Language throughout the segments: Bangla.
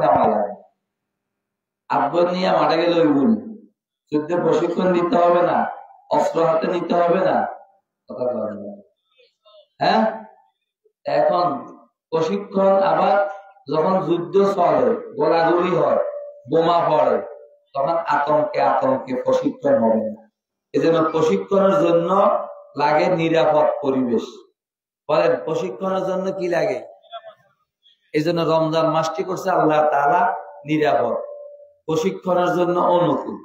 নেওয়া লাগে। আব্বর নিয়ে মারা গেলে ওই বলি যুদ্ধে প্রশিক্ষণ দিতে হবে না, অস্ত্র হাতে নিতে হবে না, কথা বলেন না। হ্যাঁ, এখন প্রশিক্ষণ আবার যখন যুদ্ধ চলে, গোলাগুলি হয়, বোমা পড়ে, তখন আতঙ্কে আতঙ্কে প্রশিক্ষণ হবে না। এজন্য প্রশিক্ষণের জন্য লাগে নিরাপদ পরিবেশ। বলেন প্রশিক্ষণের জন্য কি লাগে? এই জন্য রমজান মাসটি করছে আল্লাহ তাআলা নিরাপদ, প্রশিক্ষণের জন্য অনুকূল।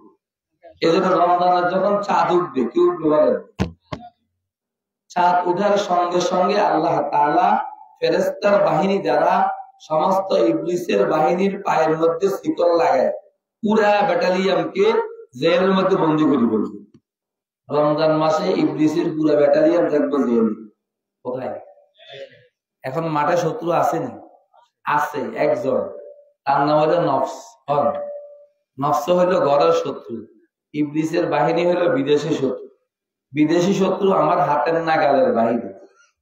এই জন্য রমজানের যখন চাঁদ উঠবে, কি উঠবে বলেন? চাঁদ উঠার সঙ্গে সঙ্গে আল্লাহ তাআলা ফেরেশতার বাহিনী দ্বারা সমস্ত ইবলিসের বাহিনীর পায়ের মধ্যে শিকল লাগায় পুরা ব্যাটালিয়নকে জেলের মধ্যে বন্দী করে ফেলবে। রমজান মাসে ইবলিসের পুরা ব্যাটালিয়ন থাকবে জেলে। কোথায়? এখন মাঠে শত্রু আসেনি, আছে একজন, তার নাম হলো নফস। নফস হলো ঘরের শত্রু, ইবলিসের বাহিনী হলো বিদেশি শত্রু। বিদেশি শত্রু আমার হাতের নাগালের বাইরে,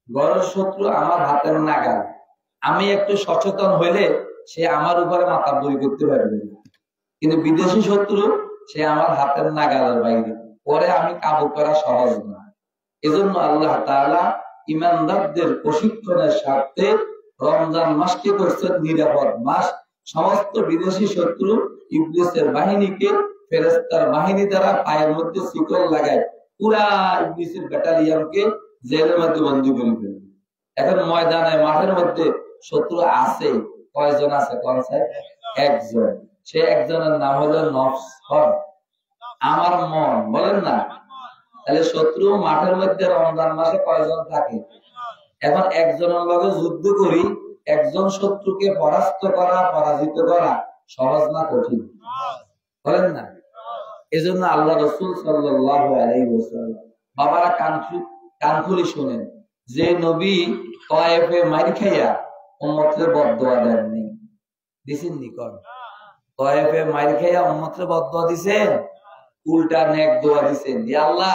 ঘরের শত্রু আমার হাতের নাগাল। আমি একটু সচেতন হইলে সে আমার উপরে মাতাব্বরি করতে পারবে না, কিন্তু বিদেশি শত্রু সে আমার হাতের নাগালের বাইরে, পরে আমি কাবু করা সহজ না। এজন্য আল্লাহ তাআলা ইমানদারদের প্রশিক্ষণের স্বার্থে রমজান মাসকে করছেন নিরাপদ মাস। সমস্ত বিদেশি শত্রু ইবলিসের বাহিনীকে ফেরেশতার বাহিনী দ্বারা পায়ের মধ্যে শিকল লাগায় পুরা ইবলিসের ব্যাটালিয়নকে জেলের মধ্যে বন্দী করে ফেলবে। এখন ময়দানে মাঠের মধ্যে শত্রু আছে, কয়জন আছে? কোন সাহেব? একজন। সে একজনের নাম হলো নফস, আমার মন। বলেন না? তাহলে শত্রু মাঠের মধ্যে রমজান মাসে কয়জন থাকে? এখন একজনের লগে যুদ্ধ করি, একজন শত্রুকে পরাস্ত করা, পরাজিত করা সহজ না কঠিন? বলেন না? এজন্য আল্লাহ রাসূল সাল্লাল্লাহু আলাইহি ওয়াসাল্লাম, বাবারা কান খুলে শুনেন, যে নবী তায়েফে মার খাইয়া উম্মতের বদদোয়া দেননি, দিছেননি? কোন তায়েফে মার খাইয়া উম্মতের বদদোয়া দিবেন? উল্টা নেক দোয়া দিবেন, ইয়া আল্লাহ,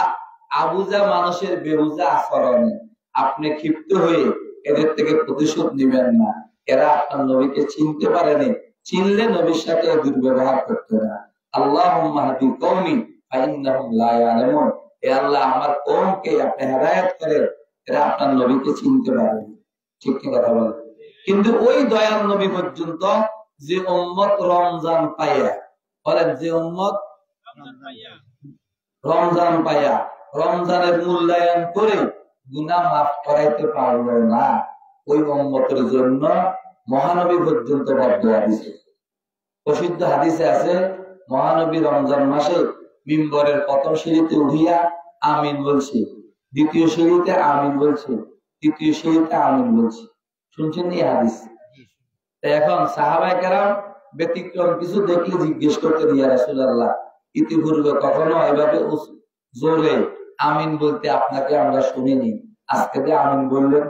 আবুজা মানুষের বেহুজা আচরণে আপনি ক্ষিপ্ত হয়ে এদের থেকে প্রতিশোধ নেবেন না। এরা আপনার নবীকে চিনতে পারেনি, চিনলে নবীর সাথে দুর্ব্যবহার করতে না। আল্লাহুম্মা হাদি কওমি ফাইন্নাহুম লা ইয়ালামুন, হে আল্লাহ আমার কওমকে আপনি হেদায়েত করেন, এরা আপনার নবীকে চিনতে পারেনি। ঠিক কি কথা বলেন? কিন্তু ওই দয়াল নবী পর্যন্ত যে উম্মত রমজান পাইয়া, বলেন, যে উম্মত রমজান পাইয়া রমজানের মূল্যায়ন করে গুনাহ মাফ করাইতে পারলো না, ওই উম্মতের জন্য মহানবী পর্যন্ত বদদোয়া দিয়েছে। প্রসিদ্ধ হাদিসে আছে, মহানবী রমজান মাসে মিম্বরের প্রথম সিঁড়িতে উঠিয়া আমিন বলছে, দ্বিতীয় সিঁড়িতে আমিন বলছে, তৃতীয় সিঁড়িতে আমিন বলছে। শুনছেন এই হাদিস? এখন সাহাবায়ে কেরাম ব্যতিক্রম কিছু দেখলে জিজ্ঞেস করতে, ইয়া রাসূলুল্লাহ, ইতিপূর্বে কখনো এভাবে জোরে আমিন বলতে আপনাকে আমরা শুনিনি, আজকে যে আমিন বললেন।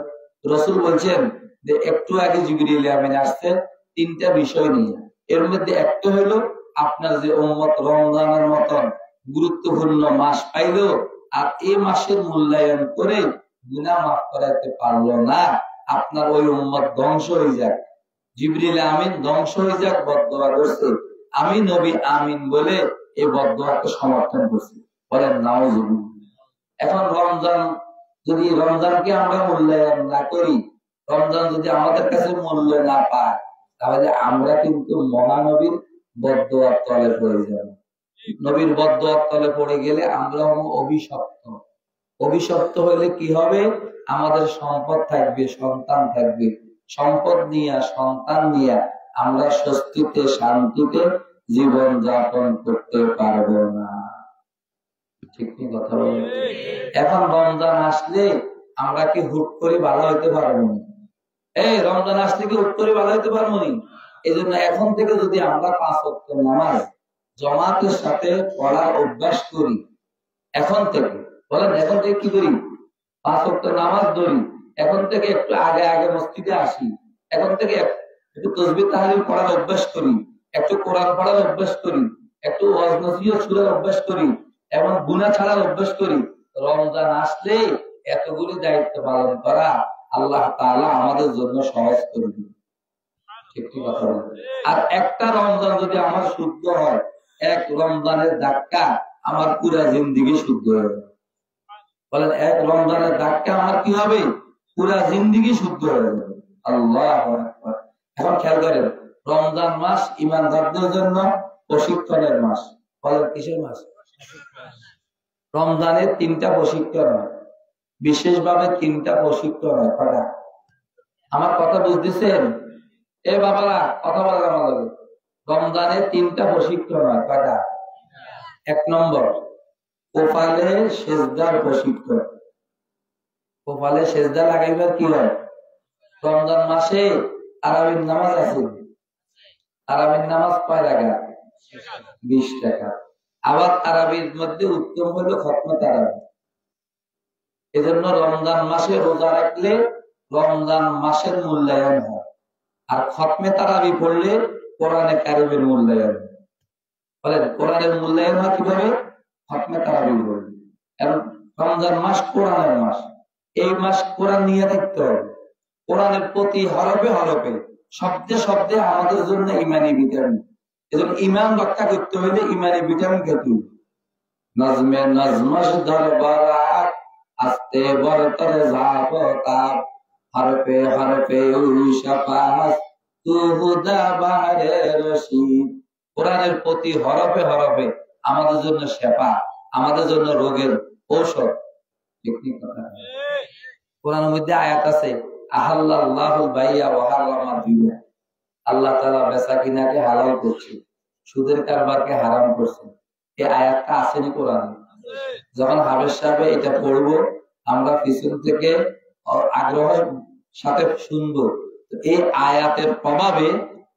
রাসূল বলছেন যে একটু আগে জিবরিল আমিন আসছে তিনটা বিষয় নিয়ে, এর মধ্যে একটা হলো আপনার যে উম্মত রমজানের মতন গুরুত্বপূর্ণ মাস পাইলো আর এই মাসের মূল্যায়ন করে গুনাহ মাফ করাতে পারলো না, আপনার ওই উম্মত ধ্বংস হয়ে যাক, জিবরিল আমিন ধ্বংস হয়ে যাক বদদোয়া করছে। আমি নবী আমিন বলে এই বদদোয়াকে সমর্থন করছি। বলেন নাউজুবিল্লাহ। এখন রমজান যদি, রমজানকে আমরা মূল্যায়ন না করি, রমজান যদি আমাদের কাছে মূল্য না পায়, তাহলে আমরা কিন্তু মহানবীর বদদোয়ার তলে পড়ে যাব। নবীর বদদোয়ার তলে পড়ে গেলে আমরা হবো অভিশপ্ত। অভিশপ্ত হলে কি হবে? আমাদের সম্পদ থাকবে, সন্তান থাকবে, সম্পদ নিয়ে সন্তান নিয়ে আমরা স্বস্তিতে শান্তিতে জীবন যাপন করতে পারবো না। ঠিক কি কথা বল? এখন রমজান আসলে আমরা কি হুট করে ভালো হইতে পারবো না? এই রমজান আসলে কি হুট করে ভালো হইতে পারবো না? এই জন্য এখন থেকে যদি আমরা 5 ওয়াক্ত নামাজ জামাতের সাথে পড়ার অভ্যাস করি, এখন থেকে, বলেন এখন থেকে কি করি? 5 ওয়াক্ত নামাজ ধরি, এখন থেকে একটু আগে আগে মসজিদে আসি, এখন থেকে একটু তাসবিহ তাহলিল পড়ার অভ্যাস করি, একটু কোরআন পড়ার অভ্যাস করি, একটু ওয়াজ নসিহত শোনার অভ্যাস করি এবং গুনাহ ছাড়ার অভ্যাস করি। রমজান আসলে এতগুলি দায়িত্ব পালন করা আল্লাহ তাআলা আমাদের জন্য সহজ করে দিবেন। ঠিক ঠিক কথা বলেন। আর একটা রমজান যদি আমার শুদ্ধ হয়, এক রমজানের ধাক্কা আমার পুরা জিন্দিগি শুদ্ধ হয়ে যাবে। বলেন, এক রমজানের ধাক্কা আমার কি হবে? পুরা জিন্দিগি শুদ্ধ হয়ে যাবে। আল্লাহু আকবার। এখন খেয়াল করেন, রমজান মাস ঈমানদারদের জন্য প্রশিক্ষণের মাস। বলেন, কিসের মাস? রমজানের 3টা প্রশিক্ষণ হয়, বিশেষভাবে 3টা প্রশিক্ষণ হয়। কটা? আমার কথা বুঝতেছেন? এ বাবারা কথা বলেন আমার লগে। রমজানে 3টা প্রশিক্ষণ হয়। কটা? 1 নম্বর, কপালে সেজদার প্রশিক্ষণ। কপালে সেজদা লাগাইবার কি হয়? রমজান মাসে তারাবির নামাজ আছে। তারাবির নামাজ কয় রাকাত? 20 রাকাত। আবার তারাবির মধ্যে উত্তম হলো খতমে তারাবি। এজন্য রমজান মাসে রোজা রাখলে রমজান মাসের মূল্যায়ন হয়, আর খতমে তারাবি পড়লে কোরআনে কারিমের মূল্যায়ন। বলেন, কোরআনের মূল্যায়ন হয় কিভাবে? খতমে তারাবি পড়লে। কারণ রমজান মাস কোরআনের মাস, এই মাস কোরআন নিয়ে থাকতে হবে। কোরআনের প্রতি হরফে হরফে, শব্দে শব্দে আমাদের জন্য ইমানি ভিটামিন। এজন্য ইমান রক্ষা করতে হলে ইমানি ভিটামিন খেতে হবে। নজমে নজমস দরবারাত আস্তে বরতর জাপতাব হরফে হরফে উশাফাস তু হুদা বারে রশিদ। কোরআনের প্রতি হরফে হরফে আমাদের জন্য শেফা, আমাদের জন্য রোগের ঔষধ। ঠিক ঠিক কথা। কোরআনের মধ্যে আয়াত আছে, আহাল্লাল্লাহুল বাইয়া ওয়া হারামার রিবা। আল্লাহ তাআলা বেচাকিনাকে হালাল করছে, সুদের কারবারকে হারাম করছে। এই আয়াতটা আসেনি কোরআনে? যখন হাফেজ সাহেব এটা পড়বো, আমরা পিছন থেকে আগ্রহের সাথে শুনবো। এই আয়াতের প্রভাবে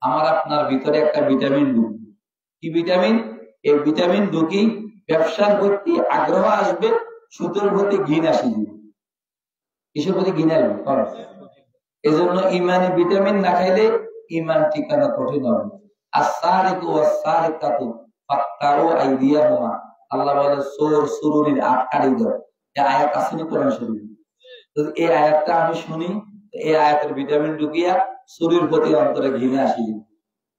আমার আপনার ভিতরে একটা ভিটামিন ঢুকবে। কি ভিটামিন? এই ভিটামিন ঢুকি ব্যবসার প্রতি আগ্রহ আসবে, সুদের প্রতি ঘৃণ আসবে। কিসের প্রতি ঘৃণ আসবে? এজন্য ইমানি ভিটামিন না খাইলে ইমান ঠিকানা কঠিন হবে। আস-সারিকু ওয়াস-সারিকাতু ফাক্তাউ আইদিয়াহুমা। আল্লাহ বলে, চোর চুরুনির আটকারি দাও। এই আয়াত আসেনি কোরআন শরীফে? যদি এই আয়াতটা আমি শুনি, এই আয়াতের ভিটামিন ঢুকিয়া চুরির প্রতি অন্তরে ঘৃণা আসি।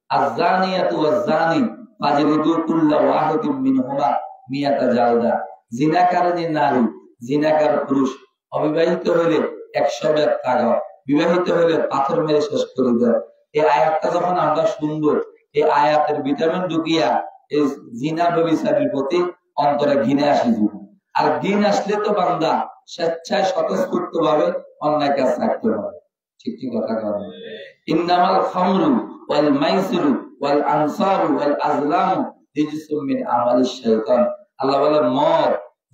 আয-যানিয়াতু ওয়াজ-যানি ফাজরিদু কুল্লা ওয়াহিদিন মিনহুমা মিয়াতা জালদা। জিনাকারিনী নারী, জিনাকার পুরুষ অবিবাহিত হইলে 100 বেত তাগা, বিবাহিত হইলে পাথর মেরে শেষ করে দেয়। এই আয়াতটা যখন আমরা শুনবো, এই আয়াতের ভিটামিন ঢুকিয়া এই জিনা ব্যভিচারীর প্রতি অন্তরে ঘৃণা আসি। আর ঘৃণ আসলে তো বান্দা স্বেচ্ছায় স্বতঃস্ফূর্ত ভাবে অন্যায় কাজ রাখতে হবে। ঠিক ঠিক কথা বলেন। ইন্নামাল খামরু ওয়াল মাইসিরু ওয়াল আনসারু ওয়াল আজলামু রিজসুম মিন আমালিশ শাইতান। আল্লাহ বলে, মদ,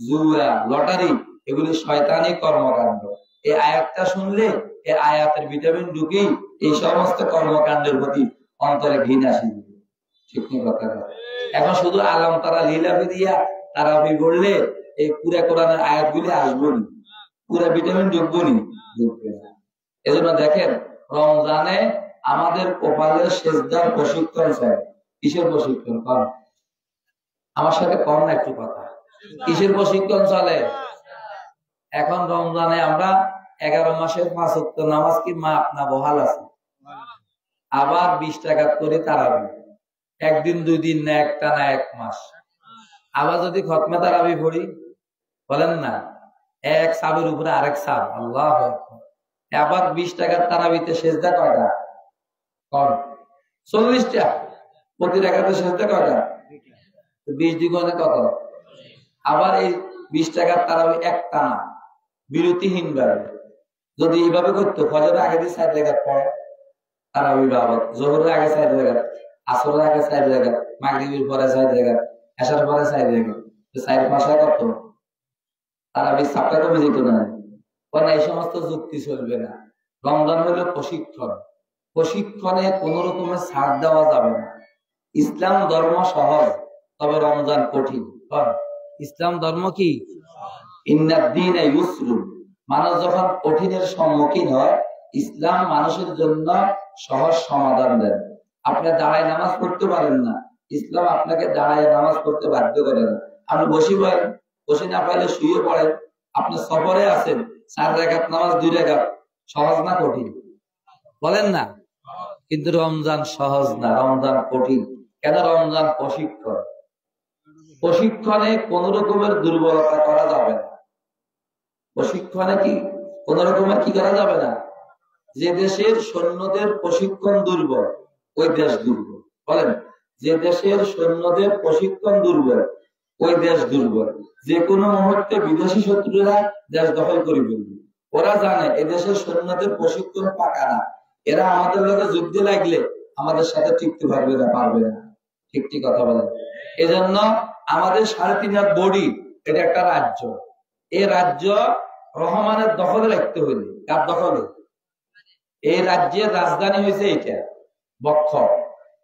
জুয়া, লটারি এগুলি শয়তানি কর্মকাণ্ড। এই আয়াতটা শুনলে এই আয়াতের ভিটামিন ঢুকেই এই সমস্ত কর্মকাণ্ডের প্রতি অন্তরে ঘৃণা আসে। ঠিক কথা। এখন শুধু আলাম তারা লীলাফি দিয়া তারাবি বললে এই পুরা কোরআনের আয়াতগুলি আসবো না, পুরা ভিটামিন ঢুকবো নি, ঢুকবে না। এজন্য দেখেন, রমজানে আমাদের কপালের সেজদার প্রশিক্ষণ চাই। কিসের প্রশিক্ষণ? কম আমার সাথে কম না একটু কথা। কিসের প্রশিক্ষণ চলে? এখন রমজানে আমরা 11 মাসের 5 ওয়াক্ত নামাজ কি মা আপনা বহাল আছে। আবার 20 টাকা করে তারাবি, একদিন 2 দিন না, একটা না 1 মাস। আবার যদি খতমে তারাবি পড়ি, বলেন না, এক সাবের উপরে আরেক সাব। আল্লাহু আকবার। আবার 20 টাকার তারাবিতে সেজদা কয়টা? কম 40টা। প্রতি রাকাতে সেজদা কয়টা? 20 দ্বিগুণে কত? আবার এই 20 টাকার তারাবি একটা না, বিরতিহীন ভাবে যদি এইভাবে করতো, ফজরের আগে দিয়ে 4 রাকাত পড়ে তারাবি, আবার জোহরের আগে 4 রাকাত, আসরের আগে 4 রাকাত, মাগরিবের পরে 4 রাকাত, এশার পরে 4 রাকাত, 4-5 কত? তারাবি সাপটা কমে যেত না। এই সমস্ত যুক্তি চলবে না। রমজান হলো প্রশিক্ষণ। প্রশিক্ষণে কোন রকমের ছাড় দেওয়া যাবে না। ইসলাম ধর্ম সহজ, তবে রমজান কঠিন। ইসলাম ধর্ম কি? ইন্নাদ-দীন ইউসরুন। মানুষ যখন কঠিনের সম্মুখীন হয়, ইসলাম মানুষের জন্য সহজ সমাধান দেয়। আপনি দাঁড়ায় নামাজ পড়তে পারেন না, ইসলাম আপনাকে দাঁড়ায় নামাজ পড়তে বাধ্য করে না। আপনি বসে পড়েন, বসে না পারলে শুয়ে পড়েন। আপনি সফরে আছেন, 4 রাকাত নামাজ 2 রাকাত, সহজ না কঠিন? বলেন না। কিন্তু রমজান সহজ না, রমজান কঠিন। কেন? রমজান প্রশিক্ষণ। প্রশিক্ষণে কোন রকমের দুর্বলতা করা যাবে না। প্রশিক্ষণে কি কোন রকমের কি করা যাবে না? যে দেশের সৈন্যদের প্রশিক্ষণ দুর্বল ওই দেশ দুর্বল। বলেন, যে দেশের সৈন্যদের প্রশিক্ষণ দুর্বল ওই দেশ দুর্বল। যে কোনো মুহূর্তে বিদেশি শত্রুরা দেশ দখল করে ফেলবে। ওরা জানে এই দেশের সৈন্যদের প্রশিক্ষণ পাকা না, এরা আমাদের লোকে যুদ্ধে লাগলে আমাদের সাথে টিকতে পারবে না। ঠিক ঠিক কথা বলেন। এজন্য আমাদের 3.5 বডি, এটা একটা রাজ্য। এই রাজ্য রহমানের দখলে রাখতে হইলে, কার দখলে? এই রাজ্যের রাজধানী হয়েছে এটা বক্ষ।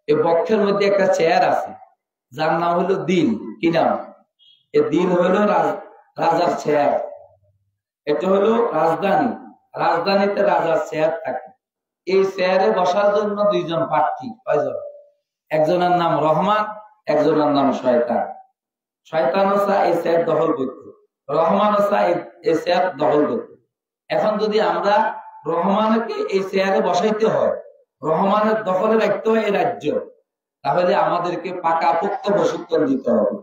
এই বক্ষের মধ্যে একটা চেয়ার আছে যার নাম হলো দিল। কি নাম? এই দিল হলো রাজার চেয়ার। এটা হলো রাজধানী। রাজধানীতে রাজার চেয়ার থাকে। এই চেয়ারে বসার জন্য 2 জন প্রার্থী। কয়জন? একজনের নাম রহমান, একজনের নাম শয়তান। শয়তান হচ্ছে এই চেয়ার দখল করতে, রহমান হচ্ছে এই চেয়ার দখল করতে। এখন যদি আমরা রহমানকে এই চেয়ারে বসাইতে হয়, রহমানের দখলে রাখতে হয় এই রাজ্য, তাহলে আমাদেরকে পাকাপোক্ত প্রশিক্ষণ দিতে হবে।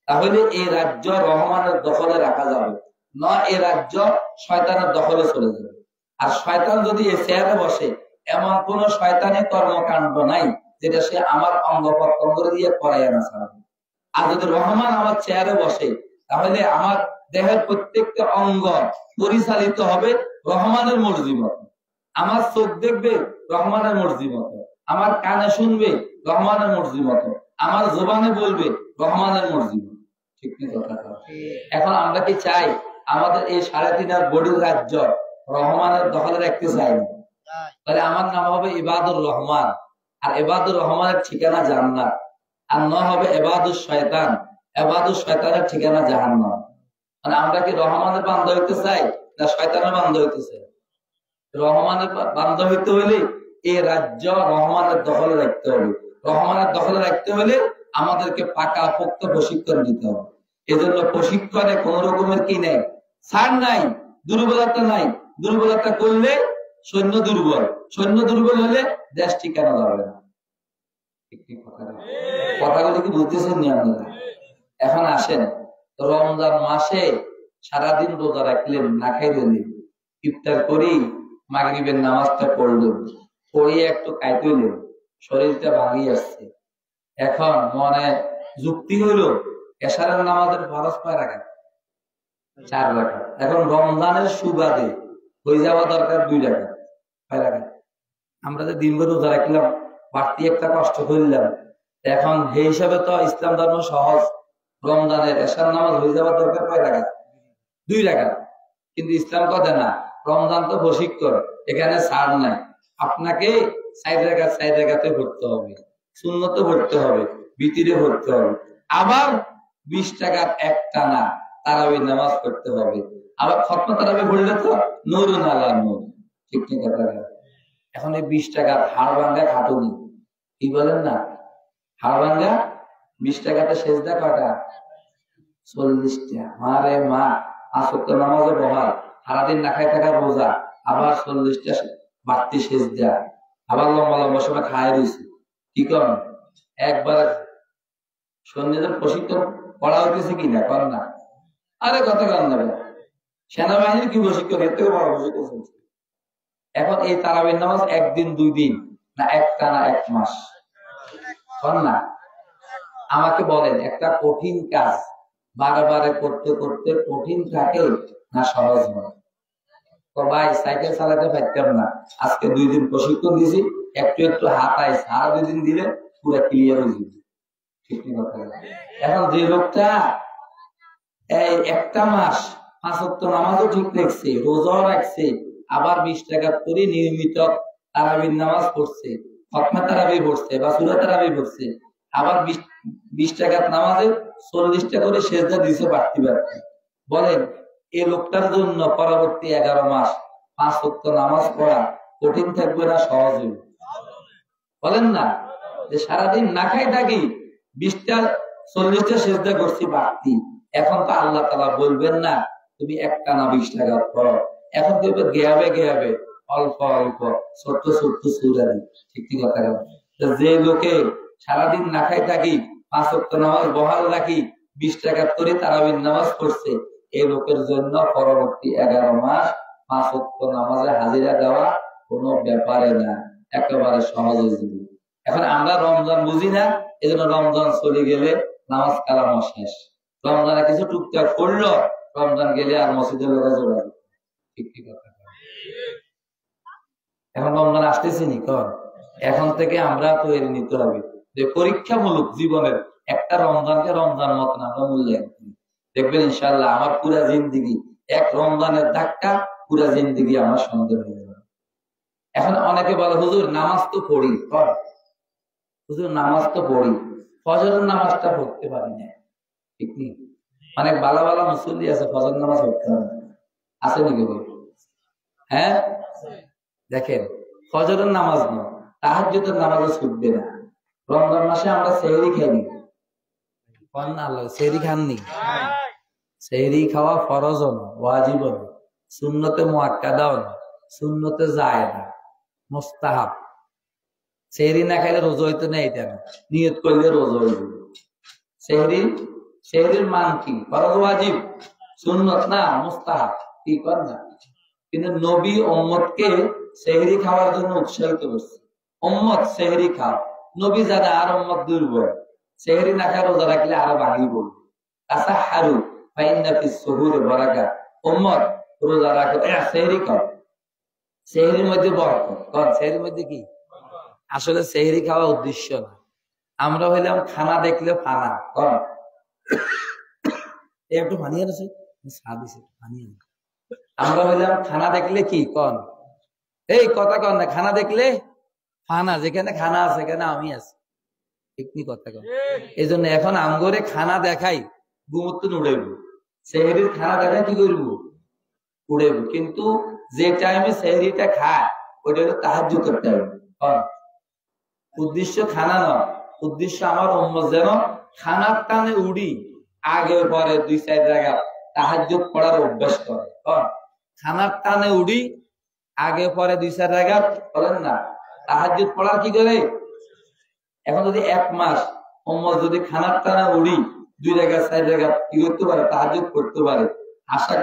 তাহলে এই রাজ্য রহমানের দখলে রাখা যাবে না, এই রাজ্য শয়তানের দখলে চলে যাবে। আর শয়তান যদি এই চেয়ারে বসে, এমন কোন শয়তানি কর্মকাণ্ড নাই যেটা সে আমার অঙ্গ প্রত্যঙ্গ দিয়ে করাই আনা ছাড়বে। আর যদি রহমান আমার চেয়ারে বসে, তাহলে আমার দেহের প্রত্যেকটা অঙ্গ পরিচালিত হবে রহমানের মর্জি মতো। আমার চোখ দেখবে রহমানের মর্জি মতো, আমার কানে শুনবে রহমানের মর্জি মতো, আমার জবানে বলবে রহমানের মর্জি মতো। ঠিক না কথা? এখন আমরা কি চাই আমাদের এই 3.5 বডির রাজ্য রহমানের দখলে রাখতে চাই না? তাহলে আমার নাম হবে ইবাদুর রহমান, আর ইবাদুর রহমানের ঠিকানা জান্নাত। আর না হবে ইবাদুর শয়তান, ইবাদুর শয়তানের ঠিকানা জাহান্নাম। মানে আমরা কি রহমানের বান্দা হইতে চাই না শয়তানের বান্দা হইতে চাই? রহমানের বান্দা হইতে হলে এই রাজ্য রহমানের দখলে রাখতে হবে। রহমানের দখলে রাখতে হলে আমাদেরকে পাকা পোক্ত প্রশিক্ষণ দিতে হবে। এজন্য প্রশিক্ষণে কোন রকমের কি নেই, ছাড় নাই, দুর্বলতা নাই। দুর্বলতা করলে সৈন্য দুর্বল, সৈন্য দুর্বল হলে দেশ ঠিকানা যাবে না। কথাগুলো কি বুঝতেছেন নি আপনারা? এখন আসেন, রমজান মাসে সারাদিন রোজা রাখলেন, না খাইলেন, ইফতার করি মাগরিবের নামাজটা পড়লেন, পড়িয়ে একটু কাইতেলেন, শরীরটা ভাঙিয়ে আসছে। এখন মনে যুক্তি হইলো এশারের নামাজের ফরজ কয় রাকাত? 4 রাকাত। এখন রমজানের সুবাদে হয়ে যাওয়া দরকার 2 রাকাত। কয় রাকাত? আমরা যে দিনভর রোজা রাখলাম, বাড়তি একটা কষ্ট করলাম, এখন সেই হিসাবে তো ইসলাম ধর্ম সহজ। রমজানের এশার নামাজ হয়ে যাওয়ার দরকার কয় রাকাত? 2 রাকাত। কিন্তু ইসলাম কথা না, রমজান তো প্রশিক্ষণ, এখানে ছাড় নাই। আপনাকে 4 রাকাতে ভরতে হবে, সুন্নতে ভরতে হবে, বিতিরে ভরতে হবে, আবার 20 টাকার একটানা তারাবি নামাজ পড়তে হবে। আবার খতমা তারাবি পড়লে তো নূরুন আলা নূর। ঠিক ঠিক কথা। এখন এই 20 টাকার হাড় ভাঙ্গা খাটুনি, কি বলেন না, হাড় ভাঙ্গা 20 টাকাতে সেজদা কয়টা? 40টা। মারে মা, 5 ওয়াক্ত নামাজে বহাল, সারাদিন না খাই থাকা রোজা, আবার 40টা বাড়তি সেজদা, আবার লম্বা লম্বা সময় খায় রয়েছে। কি কর একবার সৈন্যদের প্রশিক্ষণ পড়া হইতেছে কিনা কর না? আরে কথা কর না, সেনাবাহিনীর কি প্রশিক্ষণ, এর থেকে বড় প্রশিক্ষণ চলছে। এখন এই তারাবির নামাজ 1 দিন 2 দিন না একটানা 1 মাস কর না? আমাকে বলেন, একটা কঠিন কাজ বারে করতে করতে কঠিন থাকে না সহজ হয়? ভাই সাইকেল চালাতে পারতাম না, আজকে 2 দিন প্রশিক্ষণ দিছি, একটু একটু হাতায়, সারা 2 দিন দিলে পুরো ক্লিয়ার হয়ে যাবে। ঠিক কথা। এখন যে লোকটা এই 1টা মাস 5 ওয়াক্ত নামাজও ঠিক রাখছে, রোজাও রাখছে, আবার 20 টাকা করে নিয়মিত তারাবির নামাজ পড়ছে, খতমা তারাবি পড়ছে বা সূরা তারাবি পড়ছে, আবার 20 টাকার নামাজে 40টা করে সেজদা দিছে বাড়তি। বলেন এই লোকটার জন্য পরবর্তী 11 মাস 5 ওয়াক্ত নামাজ পড়া কঠিন থাকবে না সহজ হবে? বলেন না, যে সারাদিন না খাই থাকি, 20টা 40টা সেজদা করছি বাড়তি। এখন তো আল্লাহ তাআলা বলবেন না তুমি একটানা 20 টাকা পড়ো, এখন দেখবে গেয়াবে অল্প অল্প ছোট্ট ছোট্ট সূরা দিই। ঠিক ঠিক কথা। যে লোকে সারাদিন না খাই থাকি, 5 ওয়াক্ত নামাজ বহাল রাখি, 20 টাকা করে তারাবির নামাজ পড়ছে, এই লোকের জন্য পরবর্তী 11 মাস 5 ওয়াক্ত নামাজে হাজিরা দেওয়া কোনো ব্যাপারে না, একেবারে সহজে দিবি। এখন আমরা রমজান বুঝি না, এই জন্য রমজান চলে গেলে নামাজ কালাম শেষ। রমজানে কিছু টুকটাক করলো, রমজান গেলে আর মসজিদের লোক জোড়া। ঠিক ঠিক কথা। এখন রমজান আসতেছি নি কর, এখন থেকে আমরা তৈরি নিতে হবে যে পরীক্ষামূলক জীবনের একটা রমজানকে রমজান মতন আমরা মূল্যায়ন করি। দেখবেন ইনশাআল্লাহ আমার পুরা জিন্দিগি এক রমজানের ধাক্কা, পুরা জিন্দিগি আমার সন্দেহ হয়ে যাবে। এখন অনেকে বলে হুজুর নামাজ তো পড়ি, হুজুর নামাজ তো পড়ি, ফজরের নামাজটা পড়তে পারি না। ঠিক নেই? অনেক ভালো ভালো মুসল্লি আছে ফজর নামাজ পড়তে পারে না, আছে নাকি বল? হ্যাঁ দেখেন, ফজরের নামাজ নয়, তাহাজ্জুদের নামাজও ছুটবে না। রমজান মাসে আমরা সেহরি খাইনি, সেহরি খাননি। সেহরি খাওয়া ফরজ না, ওয়াজিব না, সুন্নতে মুআক্কাদাও না, সুন্নতে জায়েদা, মুস্তাহাব। সেহরি না খাইলে রোজা হইতো না, এটা না, নিয়ত করলে রোজা হইব। সেহরির মান কি? ফরজ ওয়াজিব, সুন্নত না, মুস্তাহাব, কি কর না। কিন্তু নবী উম্মতকে সেহরি খাওয়ার জন্য উৎসাহিত করছে, উম্মত সেহরি খাও। নবী জানে আর উম্মত দুর্বল, সেহরি না খায় রোজা রাখলে আরো ভাঙি পড়বে। তাসাহহারু ফাইন্না ফিস সুহুরি বারাকা, উম্মত রোজা রাখো, সেহরি খাও, সেহরির মধ্যে বরকত। কোন সেহরির মধ্যে কি? আসলে সেহরি খাওয়া উদ্দেশ্য না, আমরা হইলাম খানা দেখলে ফানা। কোন একটু বানিয়ে আছে বানিয়ে, আমরা হইলাম খানা দেখলে কি কন, এই কথা কন না, খানা দেখলে ফানা, যেখানে খানা আছে সেখানে আমি আছি। ঠিক নি কথা কন? এই জন্য এখন আমগরে খানা দেখাই গুমুত্তন উড়াইব, সেহরির খানা দেখাই কি করব, উড়াইব। কিন্তু যে টাইমে সেহরিটা খায় ওইটা হলো তাহাজ্জুদের টাইম। উদ্দেশ্য খানা নয়, উদ্দেশ্য আমার উম্মত যেন খানার টানে উড়ি, আগে পরে 2-4 জায়গা তাহাজ্জুদ পড়ার অভ্যাস করে। খানার টানে উড়ি, আগে পরে 2-4 জায়গা বলেন না তাহাজ্জুদ পড়ার কি করে। এখন যদি 1 মাস উম্মত যদি খানার টানে উড়ি 2 জায়গা 4 জায়গা কি করতে পারে, তাহাজ্জুদ করতে পারে, আশা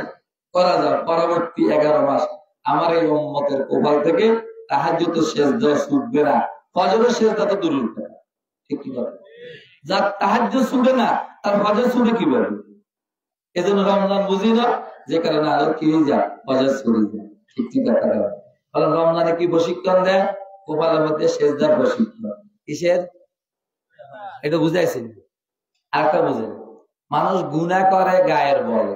করা যায় পরবর্তী 11 মাস আমার এই উম্মতের কপাল থেকে তাহাজ্জুদের সিজদা ছুটবে না, ফজরের সিজদা তো দূরের কথা। ঠিক কি কথা? যার তাহাজ্জুদ ছুটে না তার ফজর ছুটে কিভাবে? এজন্য রমজান বুঝি না, যে কারণে আরো কি হয়ে যায়, ফজর ছুটে যায়। ঠিক কি কথা? রমজানে কি প্রশিক্ষণ দেয়? কপালের মধ্যে সিজদার প্রশিক্ষণ। কিসের? এটা বুঝাইছেন? আরেকটা বুঝেন, মানুষ গুনাহ করে গায়ের বলে,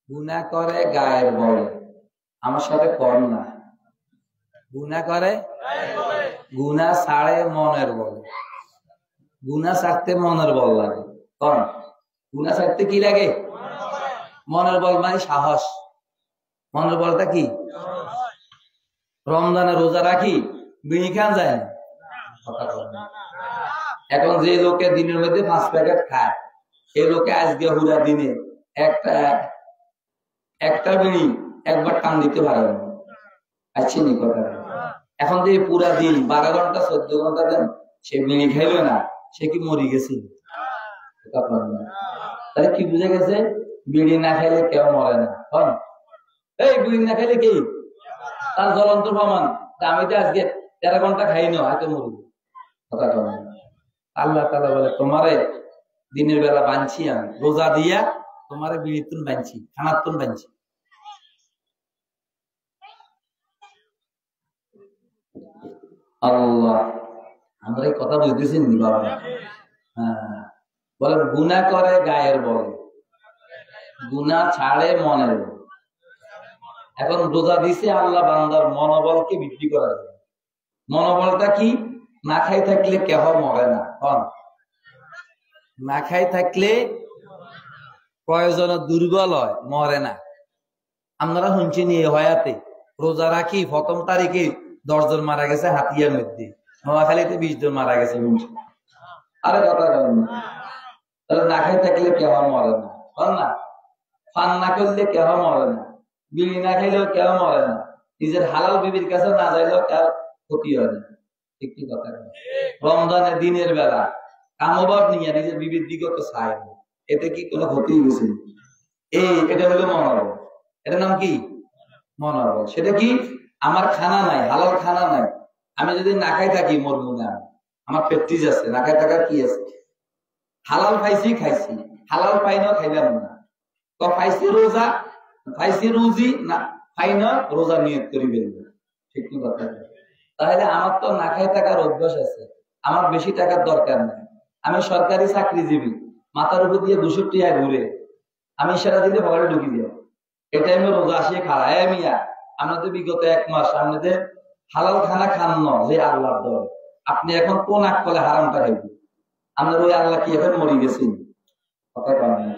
গুনাহ করে গায়ের বলে, আমার সাথে কর না, গুনাহ করে গুনাহ ছাড়ে মনের বলে, গুনাহ ছাড়তে মনের বল লাগে। কোন গুনাহ ছাড়তে কি লাগে? মনের বল মানে সাহস। মনের বলটা কি? রমজানে রোজা রাখি, বিড়ি খান যায় না। এখন যে লোকে দিনের মধ্যে 5 প্যাকেট খায়, সেই লোকে আজকে হুরা দিনে একটা বিড়ি একবার টান দিতে পারে না। আচ্ছা নি কথা? এখন যে পুরা দিন 12 ঘন্টা 14 ঘন্টা দেন সে বিড়ি খাইলো না, সে কি মরি গেছে? তাহলে কি বুঝে গেছে? বিড়ি না খাইলে কেউ মরে না। এই বিড়ি না খাইলে কি তার জ্বলন্ত প্রমাণ, আমি তো আজকে 13 ঘন্টা খাই না, হয়তো মরবো। কথা কর। আল্লাহ তাআলা বলে তোমারে দিনের বেলা বাঁধছি, আমি রোজা দিয়া তোমারে বিড়ির তুন বাঁধছি, খানার তুন বাঁধছি। আল্লাহ, আমরা এই কথা বুঝতেছি নি বাবা? হ্যাঁ, বলে গুনাহ করে গায়ের বলে, গুনাহ ছাড়ে মনের বলে। এখন রোজা দিছে আল্লাহ বান্দার মনোবলকে বৃদ্ধি করার জন্য। মনোবলটা কি? না খাই থাকলে কেহ মরে না। না খাই থাকলে প্রয়োজন দুর্বল হয়, মরে না। আপনারা শুনছেন এই হয়াতে রোজা রাখি 1ম তারিখে 10 জন মারা গেছে হাতিয়ার মধ্যে, নোয়াখালীতে 20 জন মারা গেছে। আরে কথা বলেন না, তাহলে না খাই থাকলে কেহ মরে না। বল না, পান না করলে কেহ মরে না, বিড়ি না খাইলেও কেউ মরে না, নিজের হালাল বিবির কাছে না যাইলেও তার ক্ষতি হয় না। ঠিক কি কথা? রমজানের দিনের বেলা কামবাব নিয়ে নিজের বিবির দিকে তো চায় না, এতে কি কোনো ক্ষতি হয়েছে? এটা হলো মনোবল। এটার নাম কি? মনোবল। সেটা কি? আমার খানা নাই, হালাল খানা নাই, আমি যদি না খাই থাকি মরবো না, আমার পেট্রিজ আছে, না খাই থাকার কি আছে? হালাল পাইছি খাইছি, হালাল পাই না খাইলাম না, তো পাইছি রোজা, পাইছি রুজি না খাই না রোজা নিয়ত করি বেরবে। ঠিক কি কথা? তাহলে আমার তো না খাই থাকার অভ্যাস আছে, আমার বেশি টাকার দরকার নাই, আমি সরকারি চাকরিজীবী, মাথার উপর দিয়ে 200 টাকা ঘুরে, আমি সেটা দিলে পকেটে ঢুকি দিয়ে এটা আমি রোজা আসিয়ে খাওয়া মিয়া। আমরা তো বিগত 1 মাস আপনাদের হালাল খানা খান না যে আল্লাহর দর, আপনি এখন কোন আকলে হারামটা খাইবেন? আপনার ওই আল্লাহ কি এখন মরে গেছেন? কথা বলেন না।